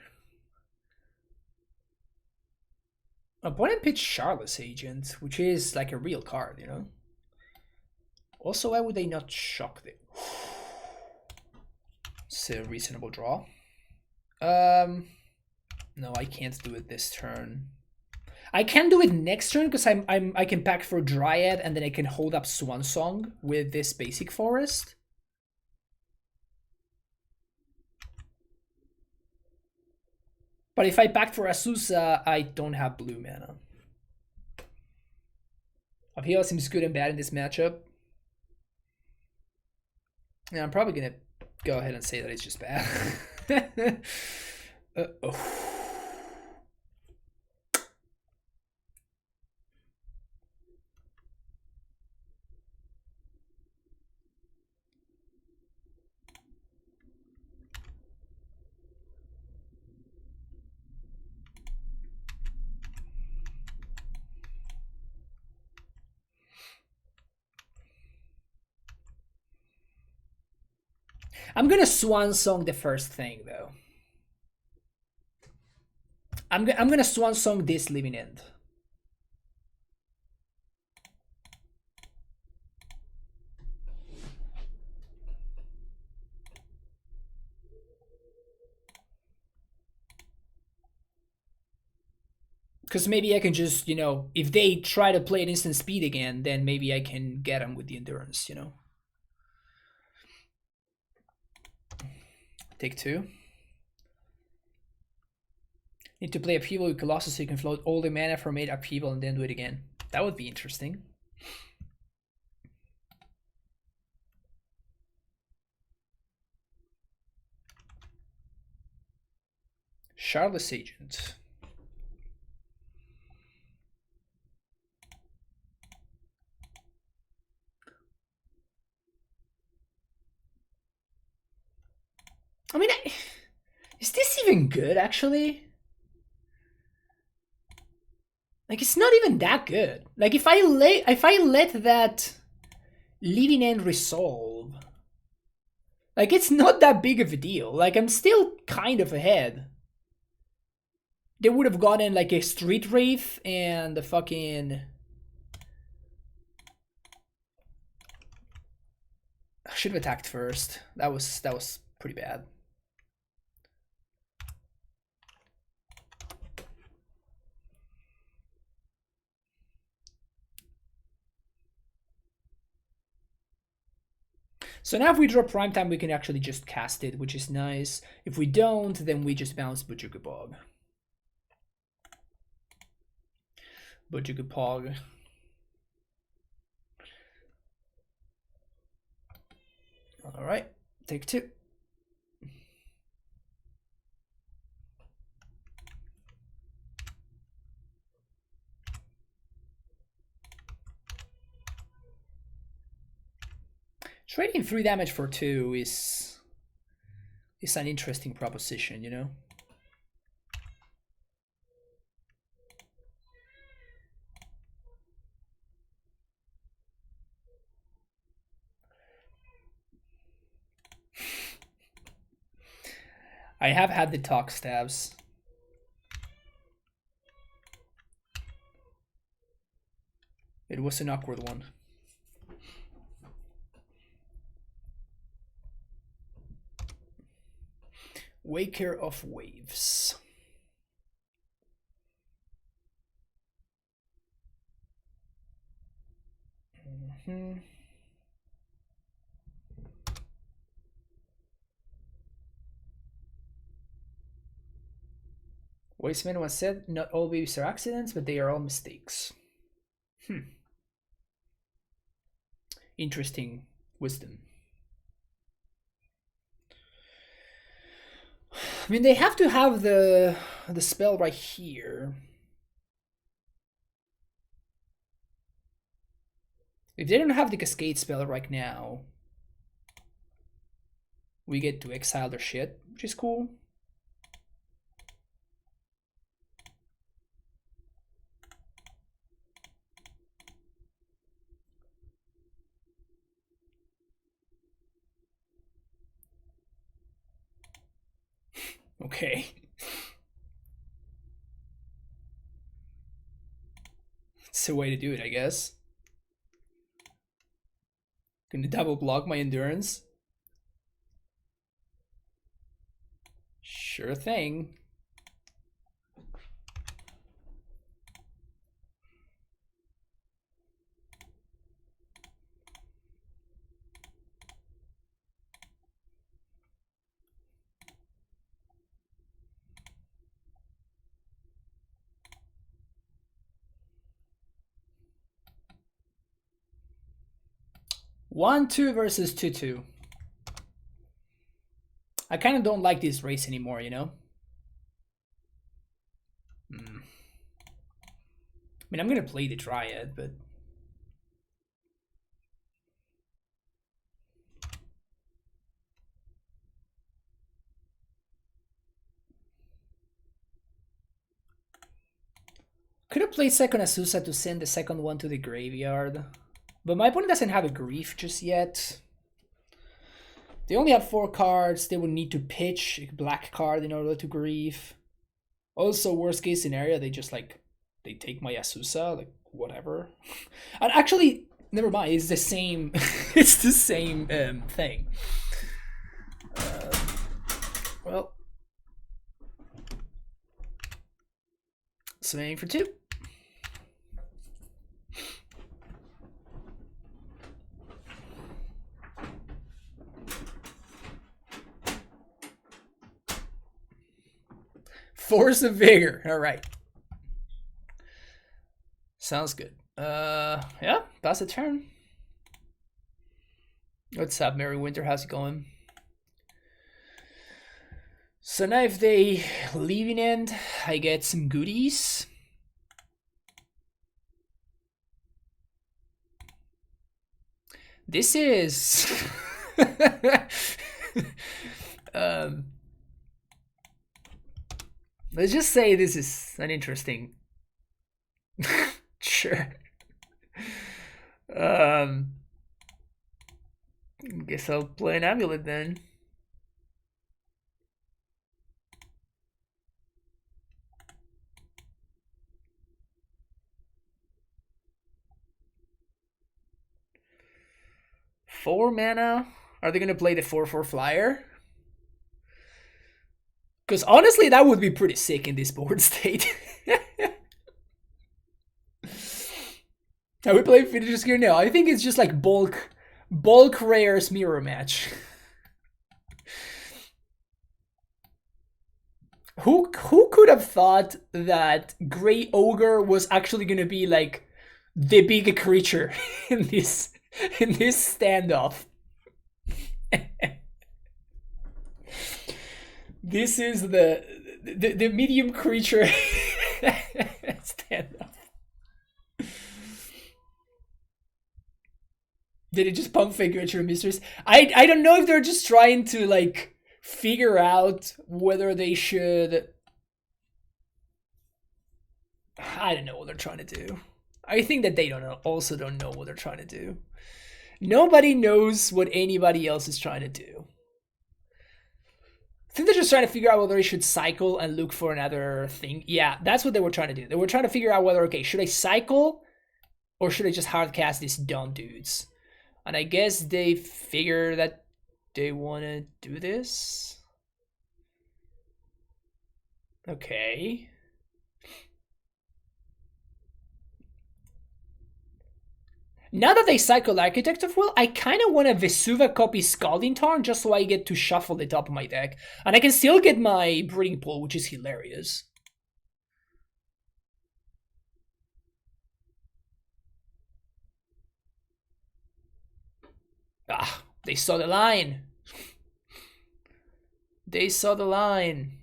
Opponent pitched Charlotte's Agent, which is like a real card, you know? Also, why would they not shock them? It's a reasonable draw. No, I can't do it this turn. I can do it next turn because I can pack for Dryad and then I can hold up Swan Song with this basic forest. But if I pack for Azusa, I don't have blue mana. Upheaval seems good and bad in this matchup. Yeah, I'm probably gonna go ahead and say that it's just bad. Uh-oh. I'm gonna Swan Song the first thing though. I'm gonna Swan Song this Living End. Because maybe I can just, you know, if they try to play at instant speed again, then maybe I can get them with the endurance, you know. Take 2. Need to play Upheaval with Colossus so you can float all the mana from 8 Upheaval and then do it again. That would be interesting. Charlotte's Agent. I mean, is this even good, actually? Like, it's not even that good. Like, if I let that Living End resolve, like, it's not that big of a deal. Like, I'm still kind of ahead. They would have gotten, like, a Street Wraith and the fucking... I should have attacked first. That was pretty bad. So now if we draw Prime Time, we can actually just cast it, which is nice. If we don't, then we just bounce Bujugupog. Bujugupog. Alright, take 2. Trading 3 damage for 2 is an interesting proposition, you know? I have had the talk stabs. It was an awkward one. Waker of Waves. Wasteman once said, not all babies are accidents, but they are all mistakes. Interesting wisdom. I mean, they have to have the spell right here. If they don't have the Cascade spell right now, we get to exile their shit, which is cool. Okay. It's a way to do it, I guess. Gonna double block my endurance. Sure thing. One, 2 versus 2-2. I kind of don't like this race anymore, you know? I mean, I'm gonna play the Dryad, but... Could have played second Azusa to send the second one to the graveyard. But my opponent doesn't have a Grief just yet. They only have 4 cards. They would need to pitch a black card in order to Grief. Also, worst case scenario, they just like, they take my Azusa, like whatever. And actually, never mind, it's the same, it's the same thing. Well, swinging for 2. Force of Vigor. All right. Sounds good. Yeah, that's a turn. What's up, Merry Winter? How's it going? So now if they leave in end, I get some goodies. This is let's just say this is an interesting sure. Guess I'll play an amulet then. Four mana? Are they gonna play the 4/4 flyer? Because honestly, that would be pretty sick in this board state. Are we playing Finishers here? No, I think it's just like bulk rares mirror match. Who could have thought that Grey Ogre was actually gonna be like the big creature in this standoff? This is the medium creature standoff. Did it just pump fake creature mistress? I don't know if they're just trying to like figure out whether they should. I don't know what they're trying to do. I think that they don't know what they're trying to do. Nobody knows what anybody else is trying to do. think they're just trying to figure out whether they should cycle and look for another thing. Yeah, that's what they were trying to do. They were trying to figure out whether, okay, should I cycle or should I just hardcast these dumb dudes? And I guess they figure that they want to do this. Okay. Now that they cycle Architect of Will, I kind of want to Vesuva copy Scalding Tarn just so I get to shuffle the top of my deck. And I can still get my Breeding Pool, which is hilarious. Ah, they saw the line. They saw the line.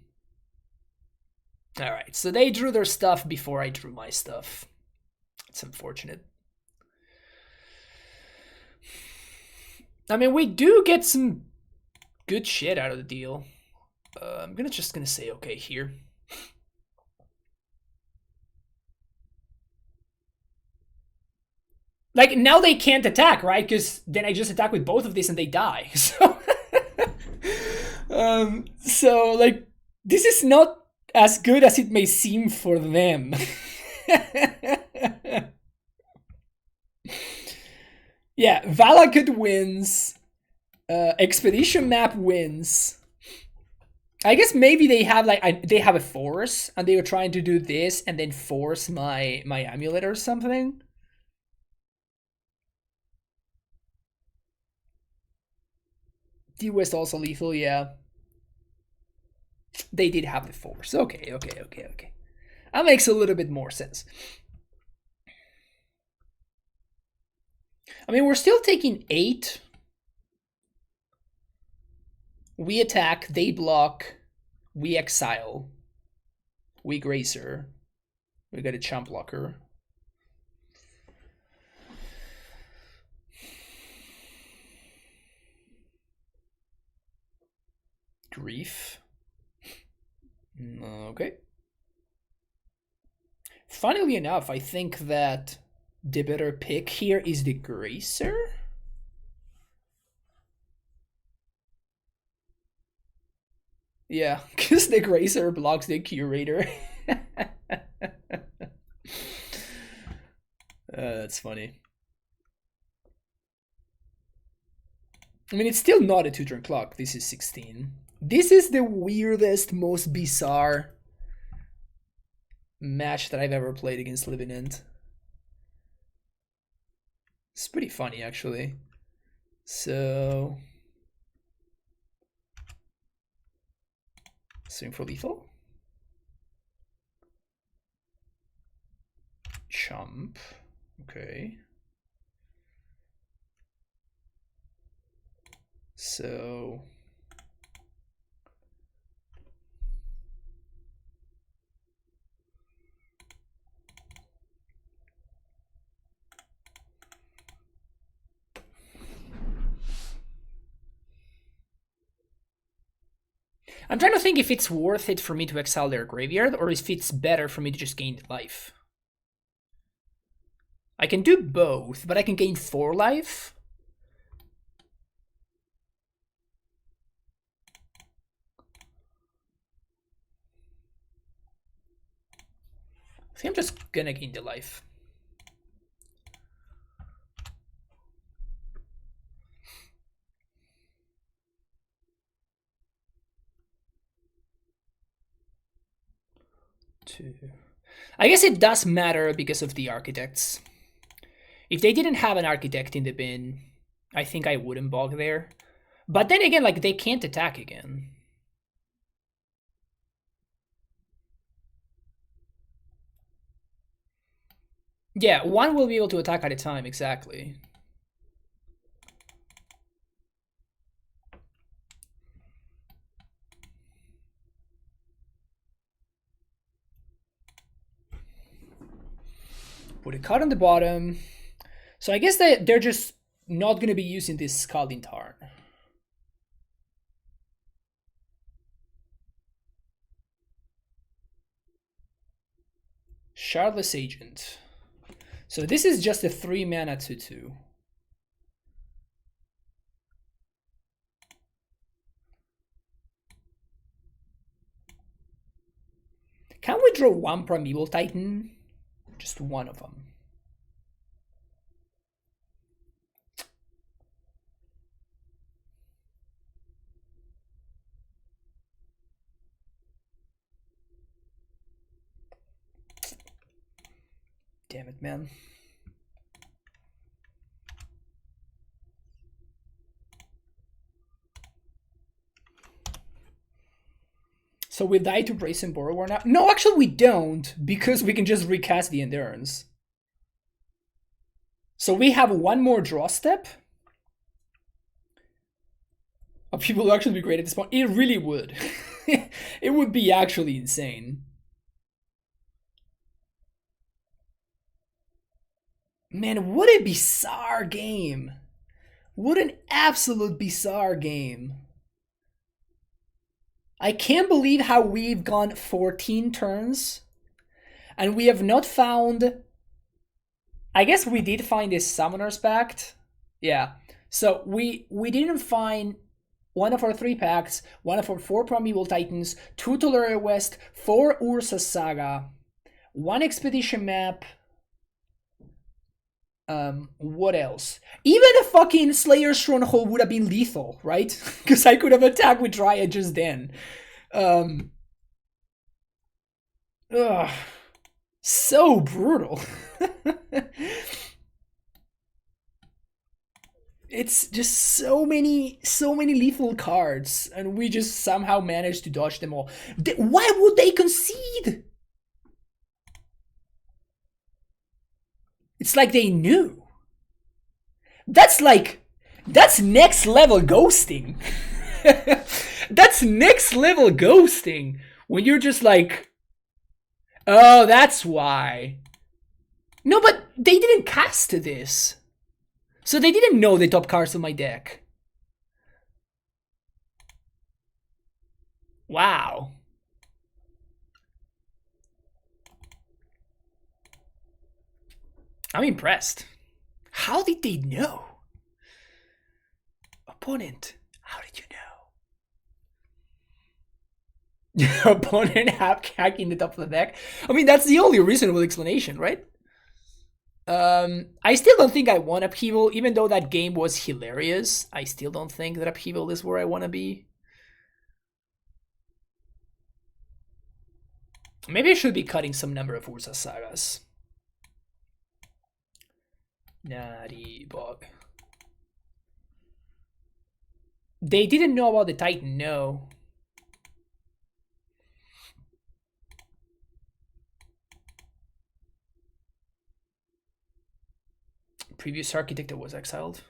Alright, so they drew their stuff before I drew my stuff. It's unfortunate. I mean, we do get some good shit out of the deal. I'm just gonna say okay here. Like, now they can't attack, right? Because then I just attack with both of these and they die. So, like, this is not as good as it may seem for them. Yeah, Valakut wins. Expedition Map wins. I guess maybe they have they have a force and they were trying to do this and then force my amulet or something. D-West also lethal, yeah. They did have the force. Okay. That makes a little bit more sense. I mean, we're still taking 8. We attack, they block, we exile, we Grazer, we got a Chump Blocker. Grief. Okay. Funnily enough, I think that the better pick here is the Grazer. Yeah, because the Grazer blocks the Curator. That's funny. I mean, it's still not a 2-turn clock. This is 16. This is the weirdest, most bizarre match that I've ever played against Livinent. It's pretty funny, actually. So... swing for lethal. Chump. Okay. So... I'm trying to think if it's worth it for me to exile their graveyard or if it's better for me to just gain life. I can do both, but I can gain 4 life. I think I'm just gonna gain the life. I guess it does matter because of the architects. If they didn't have an architect in the bin, I think I wouldn't bog there. But then again, like, they can't attack again. Yeah, one will be able to attack at a time, exactly. Put a card on the bottom. So I guess they're just not going to be using this Scalding Tarn. Shardless Agent. So this is just a 3-mana 2/2. Can we draw one Primeval Titan? Just one of them. Damn it, man. So we die to Brace and Borrower now? No, actually we don't, because we can just recast the Endurance. So we have one more draw step. People would actually be great at this point. It really would. It would be actually insane. Man, what a bizarre game. What an absolute bizarre game. I can't believe how we've gone 14 turns and we have not found... I guess we did find this Summoner's Pact. Yeah. So we didn't find one of our 3 pacts, one of our 4 Primeval Titans, 2 Tolaria West, 4 Ursa Saga, 1 Expedition Map. What else? Even a fucking Slayer Stronghold would have been lethal, right? Because I could have attacked with Dryad just then. So brutal. It's just so many lethal cards, and we just somehow managed to dodge them all. Why would they concede? It's like they knew. That's next level ghosting. That's next level ghosting. When you're just like, oh, that's why. No, but they didn't cast this. So they didn't know the top cards of my deck. Wow. I'm impressed. How did they know? Opponent, how did you know? Your opponent hacking the top of the deck? I mean, that's the only reasonable explanation, right? I still don't think I won Upheaval, even though that game was hilarious. I still don't think that Upheaval is where I want to be. Maybe I should be cutting some number of Ursa Sagas. Natty bug. They didn't know about the Titan, no. Previous architect that was exiled.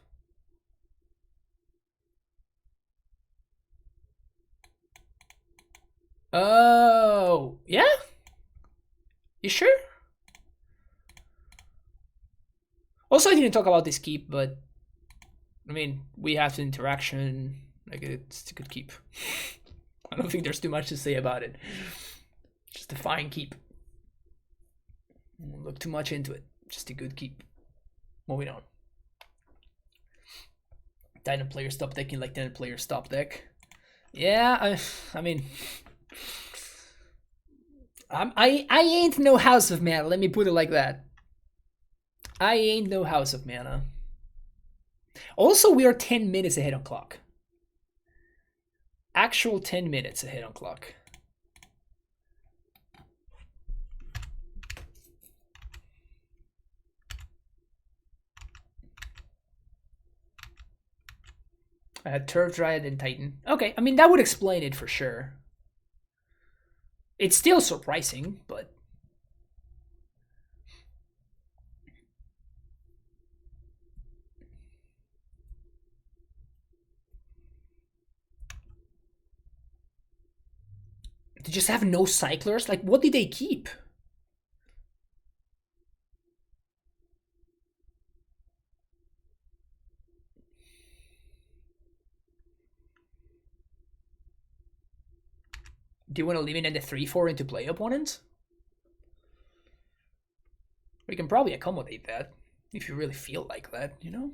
Oh, yeah? You sure? Also, I didn't talk about this keep, but I mean, we have the interaction. Like, it's a good keep. I don't think there's too much to say about it. Just a fine keep. Won't look too much into it. Just a good keep. Moving on. Titan player stop decking like Titan player stop deck. Yeah, I mean, I ain't no House of Mana. Let me put it like that. I ain't no House of Mana. Also, we are 10 minutes ahead on clock. Actual 10 minutes ahead on clock. I had Turf Dryad and Titan. Okay, I mean, that would explain it for sure. It's still surprising, but... They just have no cyclers? Like, what did they keep? Do you want to eliminate the 3-4 into play opponents? We can probably accommodate that if you really feel like that, you know?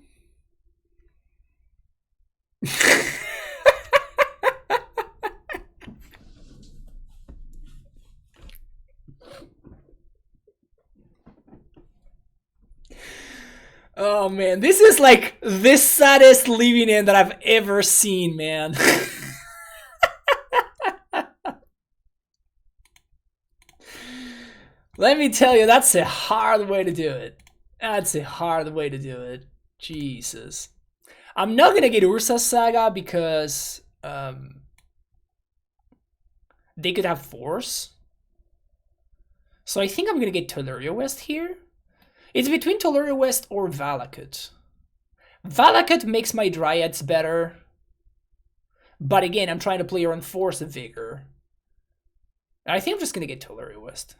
Oh man, this is like the saddest living end that I've ever seen, man. Let me tell you, that's a hard way to do it. That's a hard way to do it. Jesus. I'm not gonna get Ursa Saga because they could have Force. So I think I'm gonna get Toluria West here. It's between Toluria West or Valakut. Valakut makes my Dryads better. But again, I'm trying to play around Force of Vigor. I think I'm just gonna get Toluria West.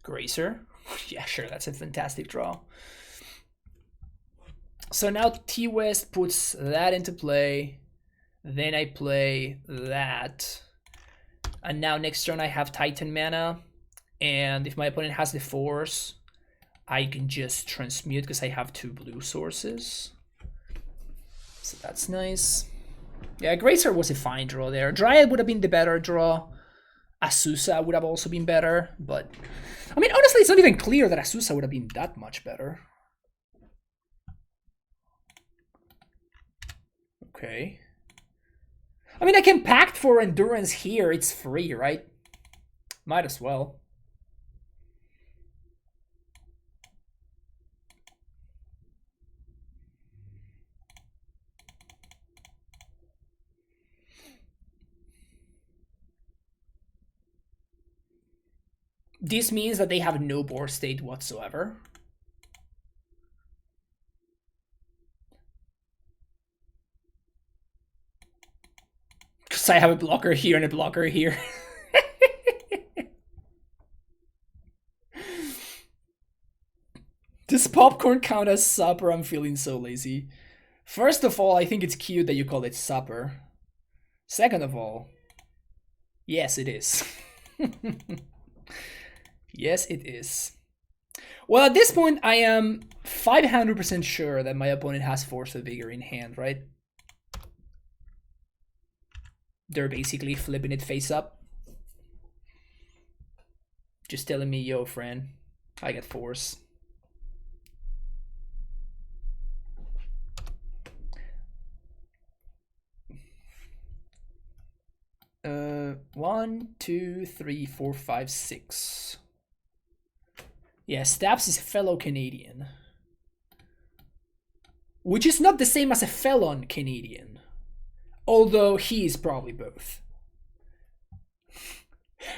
Gracer. Yeah, sure, that's a fantastic draw. So now T-West puts that into play. Then I play that. And now next turn I have Titan mana. And if my opponent has the Force, I can just transmute because I have 2 blue sources. So that's nice. Yeah, Gracer was a fine draw there. Dryad would have been the better draw. Asusa would have also been better, but I mean, honestly, it's not even clear that Asusa would have been that much better. Okay. I mean, I can pact for endurance here. It's free, right? Might as well. This means that they have no board state whatsoever. Because I have a blocker here and a blocker here. Does popcorn count as supper? I'm feeling so lazy. First of all, I think it's cute that you call it supper. Second of all, yes, it is. Yes, it is. Well, at this point, I am 500% sure that my opponent has Force of Vigor in hand, right? They're basically flipping it face up. Just telling me, yo, friend, I got Force. One, two, three, four, five, six. Yeah, Stabs is a fellow Canadian. Which is not the same as a felon Canadian. Although he is probably both.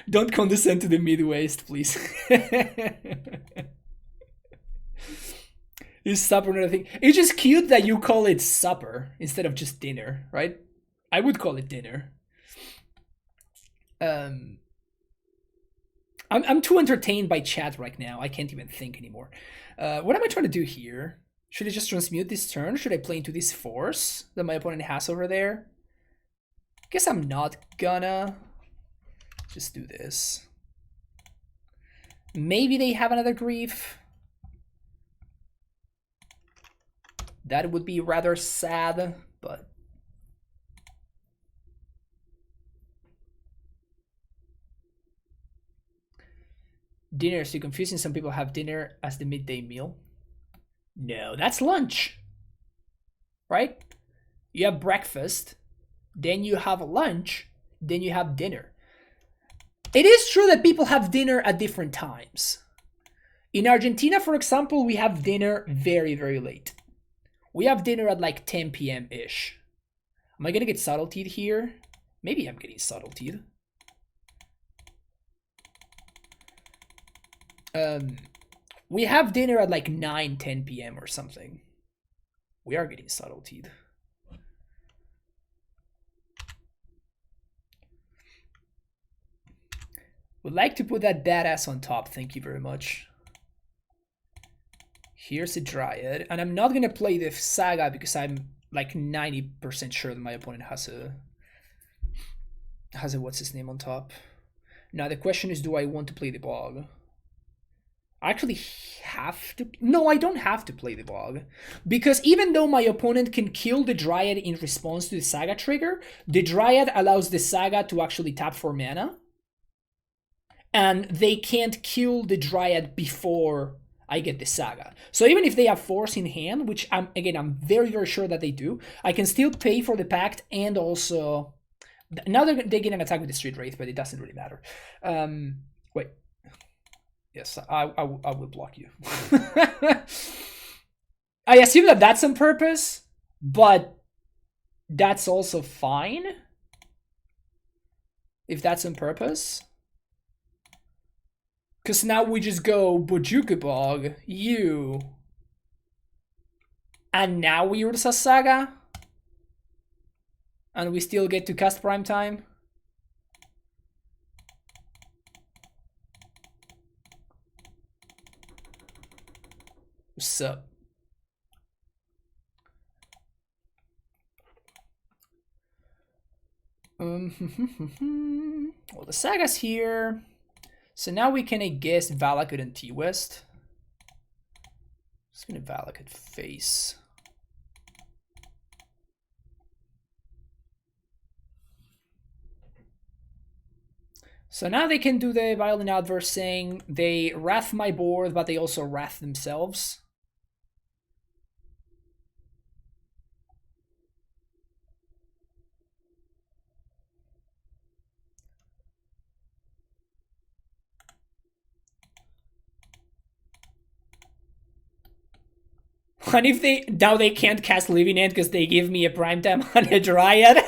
Don't condescend to the Midwest, please. Is supper another thing? It's just cute that you call it supper instead of just dinner, right? I would call it dinner. I'm too entertained by chat right now. I can't even think anymore. What am I trying to do here? Should I just transmute this turn? Should I play into this Force that my opponent has over there? Guess I'm not gonna. Just do this. Maybe they have another Grief. That would be rather sad, but... Dinner is too confusing. Some people have dinner as the midday meal. No, that's lunch. Right? You have breakfast, then you have lunch, then you have dinner. It is true that people have dinner at different times. In Argentina, for example, we have dinner very, very late. We have dinner at like 10 p.m.-ish. Am I gonna get subtletied here? Maybe I'm getting subtletied. We have dinner at like 9, 10 p.m. or something. We are getting subtletied. Would like to put that badass on top, thank you very much. Here's a Dryad, and I'm not gonna play the Saga because I'm like 90% sure that my opponent has a what's his name on top. Now the question is, do I want to play the Bog? I actually have to... No, I don't have to play the Bog. Because even though my opponent can kill the Dryad in response to the Saga trigger, the Dryad allows the Saga to actually tap for mana. And they can't kill the Dryad before I get the Saga. So even if they have Force in hand, which I'm very, very sure that they do, I can still pay for the Pact and also... Now they get an attack with the Street Wraith, but it doesn't really matter. Wait. Yes, I will block you. I assume that that's on purpose, but that's also fine. If that's on purpose. Because now we just go Bojuka Bog, you. And now we Ursa Saga. And we still get to cast Prime Time. What's up? Well, the Saga's here. So now we can, I guess, Valakut and T-West. Just gonna Valakut face. So now they can do the Violent Outburst saying they wrath my board, but they also wrath themselves. And if they... Now they can't cast Living End because they give me a Primetime on a Dryad.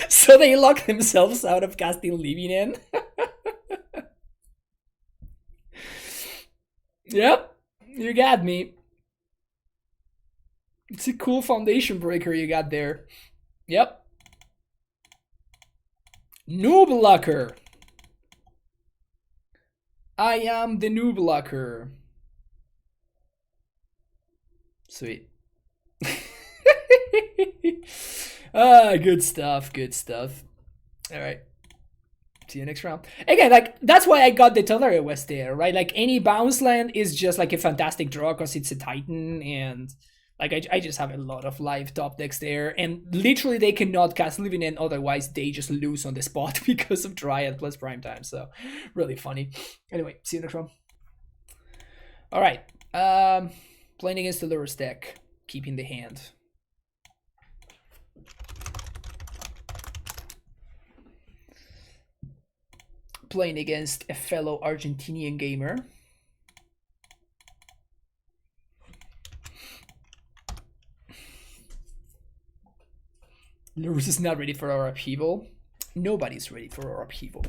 So they lock themselves out of casting Living End. Yep, you got me. It's a cool foundation breaker you got there. Yep. Noob Locker. I am the Noob Locker. Sweet. Good stuff, good stuff. All right. See you next round. Again, like, that's why I got the Teleria West there, right? Like, any bounce land is just like a fantastic draw because it's a Titan, and like, I just have a lot of live top decks there, and literally they cannot cast Living End, otherwise they just lose on the spot because of Dryad plus Primetime, so really funny. Anyway, see you next round. All right. Playing against the Lurrus deck, keeping the hand. Playing against a fellow Argentinian gamer. Lurrus is not ready for our upheaval. Nobody's ready for our upheaval.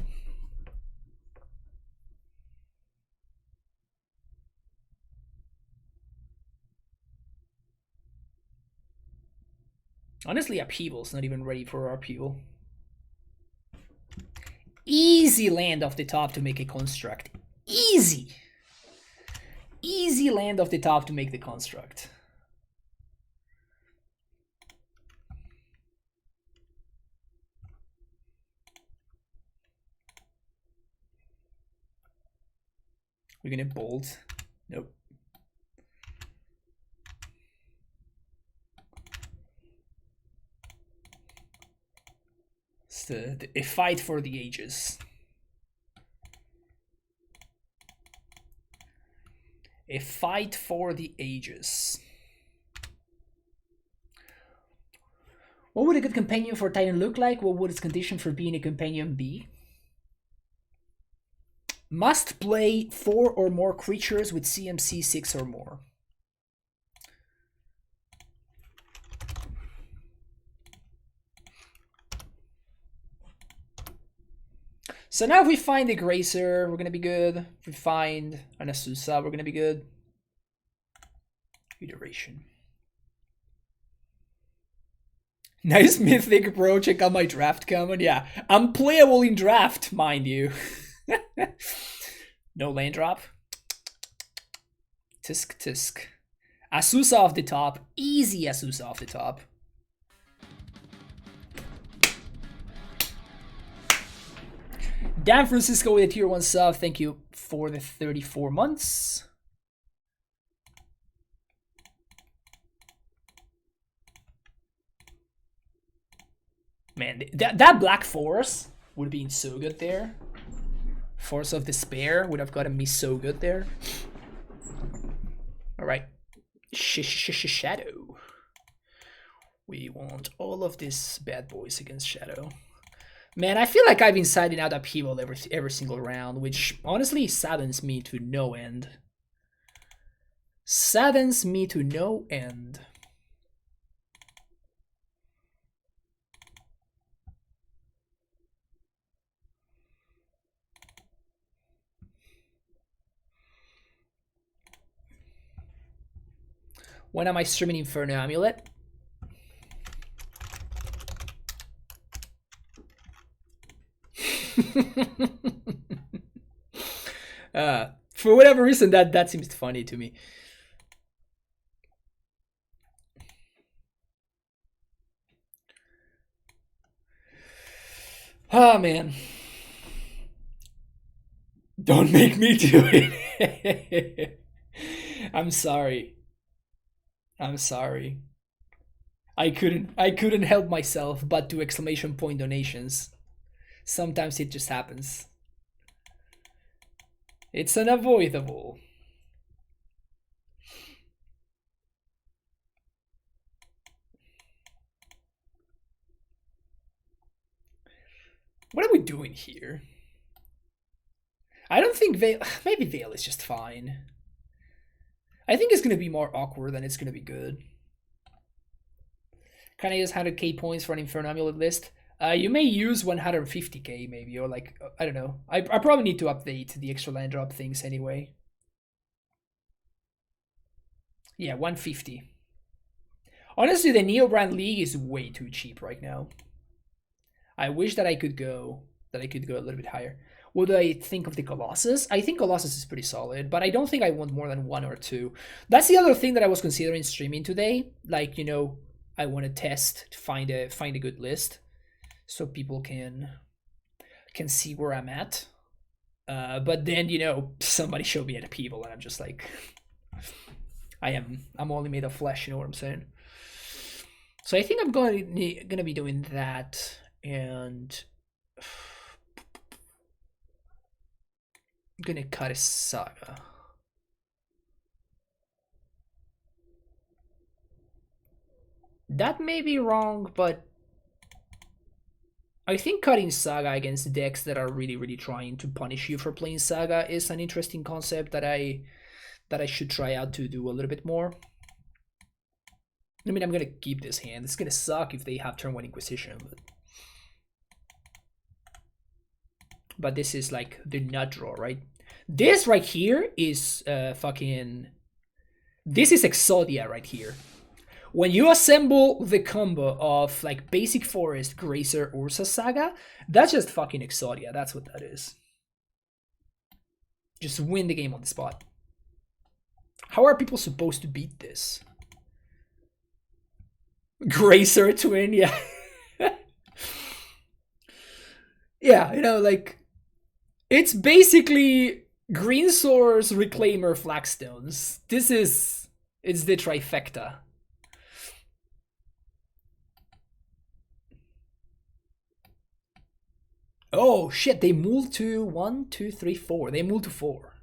Honestly, upheaval's not even ready for our upheaval. Easy land off the top to make a construct. Easy. Easy land off the top to make the construct. We're gonna bolt. Nope. It's a fight for the ages. A fight for the ages. What would a good companion for Titan look like? What would its condition for being a companion be? Must play 4 or more creatures with CMC 6 or more. So now if we find a Gracer, we're gonna be good. If we find an Asusa, we're gonna be good. Iteration. Nice mythic, bro. Check out my draft comment. Yeah, I'm playable in draft, mind you. No land drop. Tisk tisk. Asusa off the top. Easy Asusa off the top. Dan Francisco with a tier 1 sub. Thank you for the 34 months. Man, that Black Force would have been so good there. Force of Despair would have gotten me so good there. Alright. Shadow. We want all of these bad boys against Shadow. Man, I feel like I've been siding out Upheaval every single round, which honestly saddens me to no end. Saddens me to no end. When am I streaming Inferno Amulet? For whatever reason, that seems funny to me. Oh man, don't make me do it. I'm sorry. I'm sorry. I couldn't help myself but do exclamation point donations. Sometimes it just happens. It's unavoidable. What are we doing here? I don't think Veil... Maybe Veil is just fine. I think it's going to be more awkward than it's going to be good. Can I use 100k points for an Inferno Amulet list? You may use 150k maybe, or like, I don't know. I probably need to update the extra land drop things anyway. Yeah, 150. Honestly, the Neo Brand League is way too cheap right now. I wish that I could go a little bit higher. What do I think of the Colossus? I think Colossus is pretty solid, but I don't think I want more than 1 or 2. That's the other thing that I was considering streaming today. Like, you know, I want to test to find a good list so people can see where I'm at. But then, you know, somebody showed me at Upheaval and I'm just like, I'm only made of flesh, you know what I'm saying? So I think I'm gonna be doing that, and I'm gonna cut a Saga. That may be wrong, but I think cutting Saga against decks that are really trying to punish you for playing Saga is an interesting concept that I should try out to do a little bit more. I mean, I'm gonna keep this hand. It's gonna suck if they have turn 1 Inquisition, but this is like the nut draw, right? This right here is fucking... This is Exodia right here. When you assemble the combo of like basic forest, Grazer, Ursa Saga, that's just fucking Exodia. That's what that is. Just win the game on the spot. How are people supposed to beat this? Grazer twin, yeah. Yeah, you know, like, it's basically Green Source, Reclaimer, Flagstones. It's the trifecta. Oh shit, they moved to 1, 2, 3, 4. They moved to 4.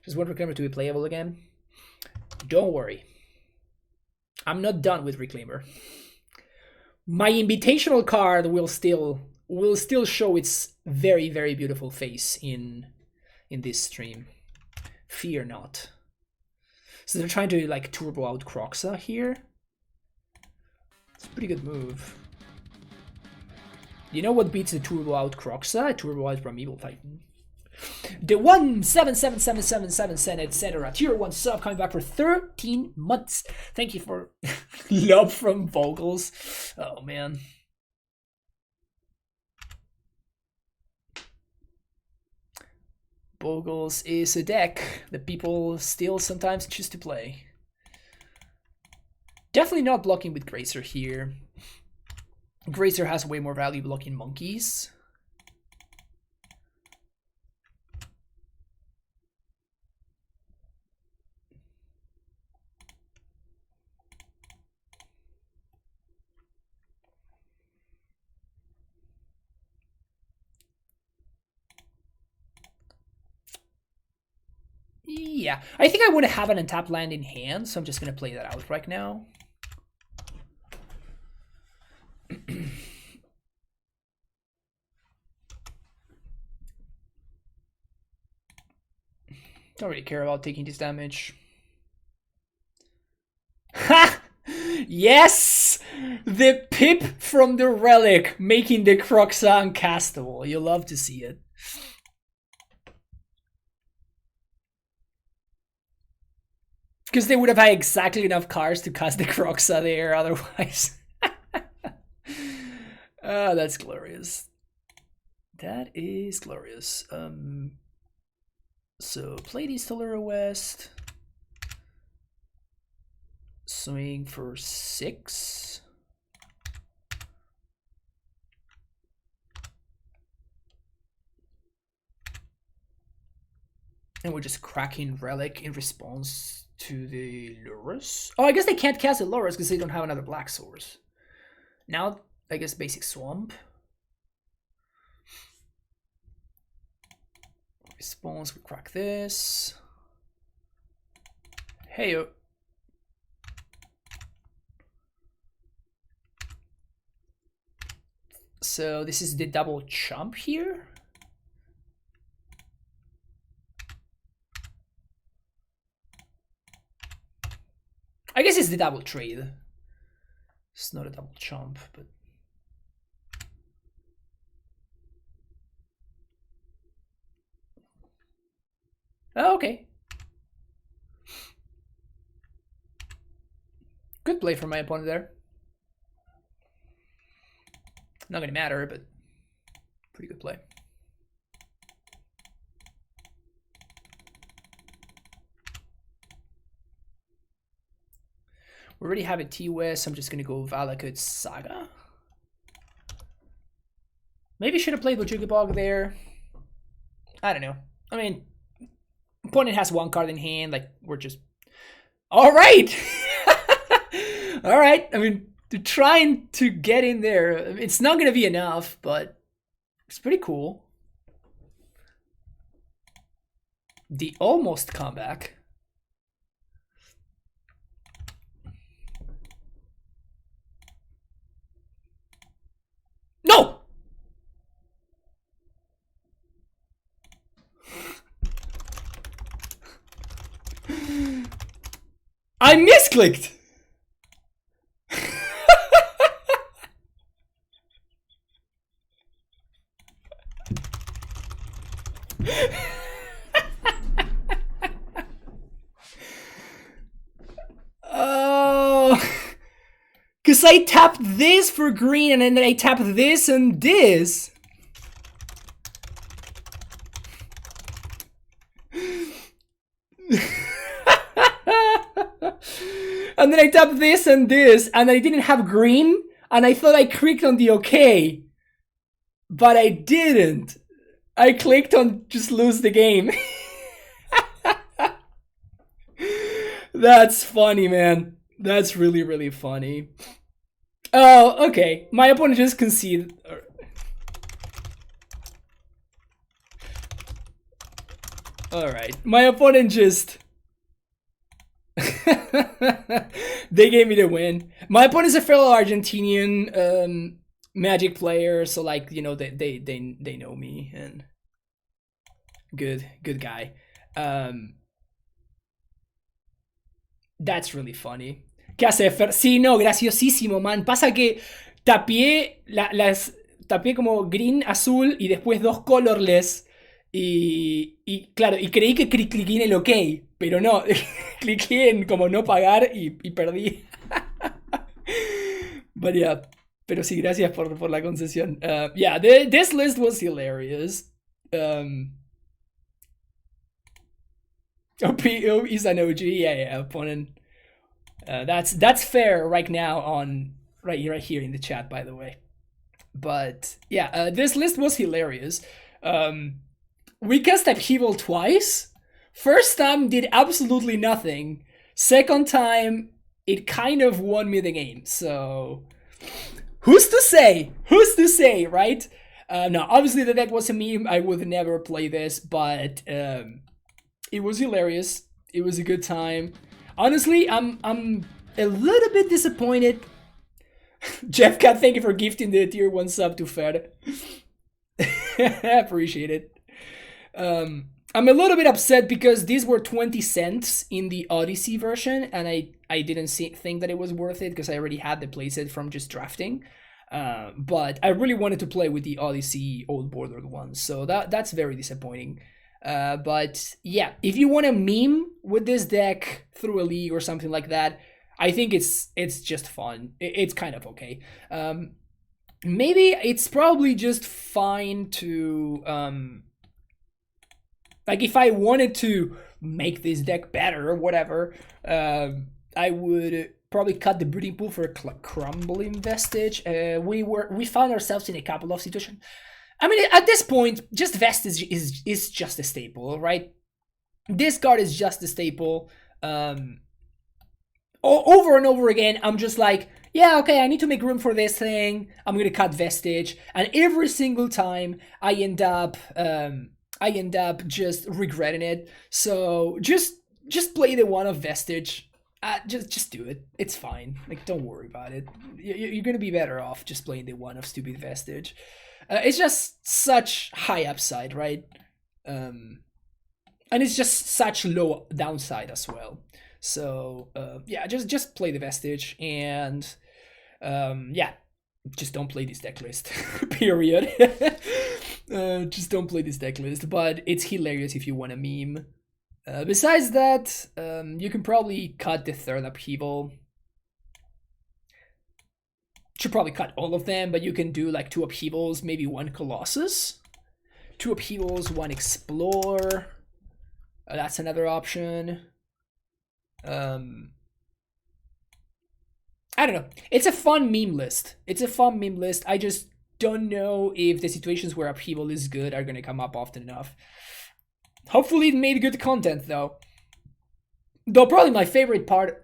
Just want Reclaimer to be playable again. Don't worry. I'm not done with Reclaimer. My invitational card will still show its very beautiful face in this stream. Fear not. So they're trying to like turbo out Croxa here. It's a pretty good move. You know what beats the turbo out Croxa? A turbo out Primeval Titan. The 1777777 etc. Tier 1 sub coming back for 13 months. Thank you for love from Vogels. Oh man. Bogles is a deck that people still sometimes choose to play. Definitely not blocking with Grazer here. Grazer has way more value blocking monkeys. Yeah, I think I would have an untapped land in hand, so I'm just going to play that out right now. Don't really care about taking this damage. Ha! Yes! The pip from the relic making the Kroxa uncastable. You love to see it. Because they would have had exactly enough cards to cast the Kroxa there otherwise. Oh, that's glorious. That is glorious. So play these to Lurrus West. Swing for 6. And we're just cracking Relic in response to the Lurrus. Oh, I guess they can't cast the Lurrus because they don't have another black source. Now, I guess basic Swamp. Response, we crack this. Heyo. So this is the double chump here. I guess it's the double trade. It's not a double chump, but oh, okay. Good play from my opponent there. Not gonna matter, but pretty good play. We already have a T-West, so I'm just gonna go Valakut Saga. Maybe should have played Bog there. I don't know. I mean, opponent has one card in hand, like we're just all right. All right. I mean, they're trying to get in there. It's not gonna be enough, but it's pretty cool. The almost comeback. No! I misclicked! Oh, because I tapped this for green and then I tapped this and this. And then I tapped this and this and I didn't have green and I thought I clicked on the OK. But I didn't. I clicked on just lose the game. That's funny, man. That's really, really funny. Oh, okay. My opponent just conceded. Alright. My opponent just... They gave me the win. My opponent's a fellow Argentinian Magic player, so like, you know, they know me and good guy. That's really funny. ¿Qué hace Fer? Sí, no, graciosísimo, man. Pasa que tapié tapié como green, azul y después dos colorless y claro, y creí que cliqué en el OK, pero no, cliqué en como no pagar y perdí. But yeah, pero sí, gracias por la concesión. Yeah, this list was hilarious. OP is an OG. Yeah, opponent. That's fair right now on right here in the chat, by the way. But yeah, this list was hilarious. We cast Upheaval twice. First time did absolutely nothing. Second time it kind of won me the game. So who's to say? Who's to say, right? No, obviously the deck was a meme. I would never play this, but it was hilarious. It was a good time. Honestly, I'm a little bit disappointed. Jeff Cat, thank you for gifting the tier 1 sub to Fed. I appreciate it. I'm a little bit upset because these were 20 cents in the Odyssey version, and I didn't think that it was worth it because I already had the playset from just drafting. But I really wanted to play with the Odyssey old bordered ones, so that's very disappointing. But yeah, if you want to meme with this deck through a league or something like that, I think it's just fun. It's kind of okay. Maybe it's probably just fine to like if I wanted to make this deck better or whatever, I would probably cut the breeding pool for a crumbling vestige. We found ourselves in a couple of situations. I mean, at this point, just vestige is just a staple, right? This card is just a staple. Over and over again, I'm just like, yeah, okay, I need to make room for this thing. I'm gonna cut vestige, and every single time I end up just regretting it. So just play the one of vestige. Just do it. It's fine. Like, don't worry about it. You're gonna be better off just playing the one of stupid vestige. It's just such high upside, right? And it's just such low downside as well. So yeah, just play the vestige, and yeah, just don't play this deck list. Period. Just don't play this deck list. But it's hilarious if you want a meme. Besides that, you can probably cut the third Upheaval. Should probably cut all of them, but you can do like 2 Upheavals, maybe 1 Colossus. 2 Upheavals, 1 Explore. That's another option. I don't know. It's a fun meme list. I just don't know if the situations where Upheaval is good are going to come up often enough. Hopefully it made good content, though. Though probably my favorite part...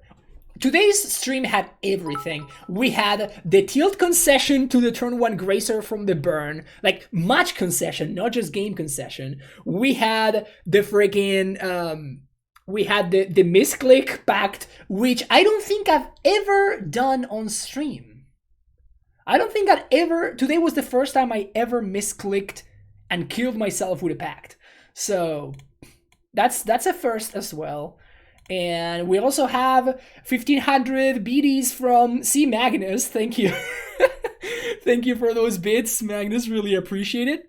Today's stream had everything. We had the tilt concession to the turn 1 Gracer from the burn. Like, match concession, not just game concession. We had the freaking... we had the misclick pact, which I don't think I've ever done on stream. I don't think I'd ever... Today was the first time I ever misclicked and killed myself with a pact. So that's a first as well. And we also have 1500 BDs from C. Magnus. Thank you. Thank you for those bits, Magnus. Really appreciate it.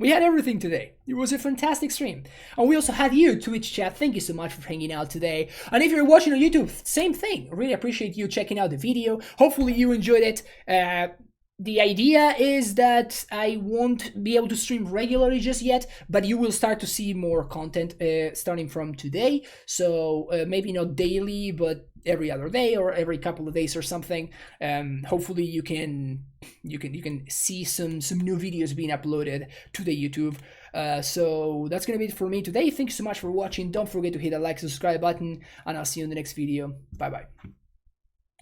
We had everything today. It was a fantastic stream. And we also had you, Twitch chat. Thank you so much for hanging out today. And if you're watching on YouTube, same thing. Really appreciate you checking out the video. Hopefully you enjoyed it. The idea is that I won't be able to stream regularly just yet, but you will start to see more content starting from today. So maybe not daily, but every other day or every couple of days or something. Hopefully you can see some new videos being uploaded to the YouTube. So that's gonna be it for me today. Thank you so much for watching. Don't forget to hit that like, subscribe button, and I'll see you in the next video. Bye bye.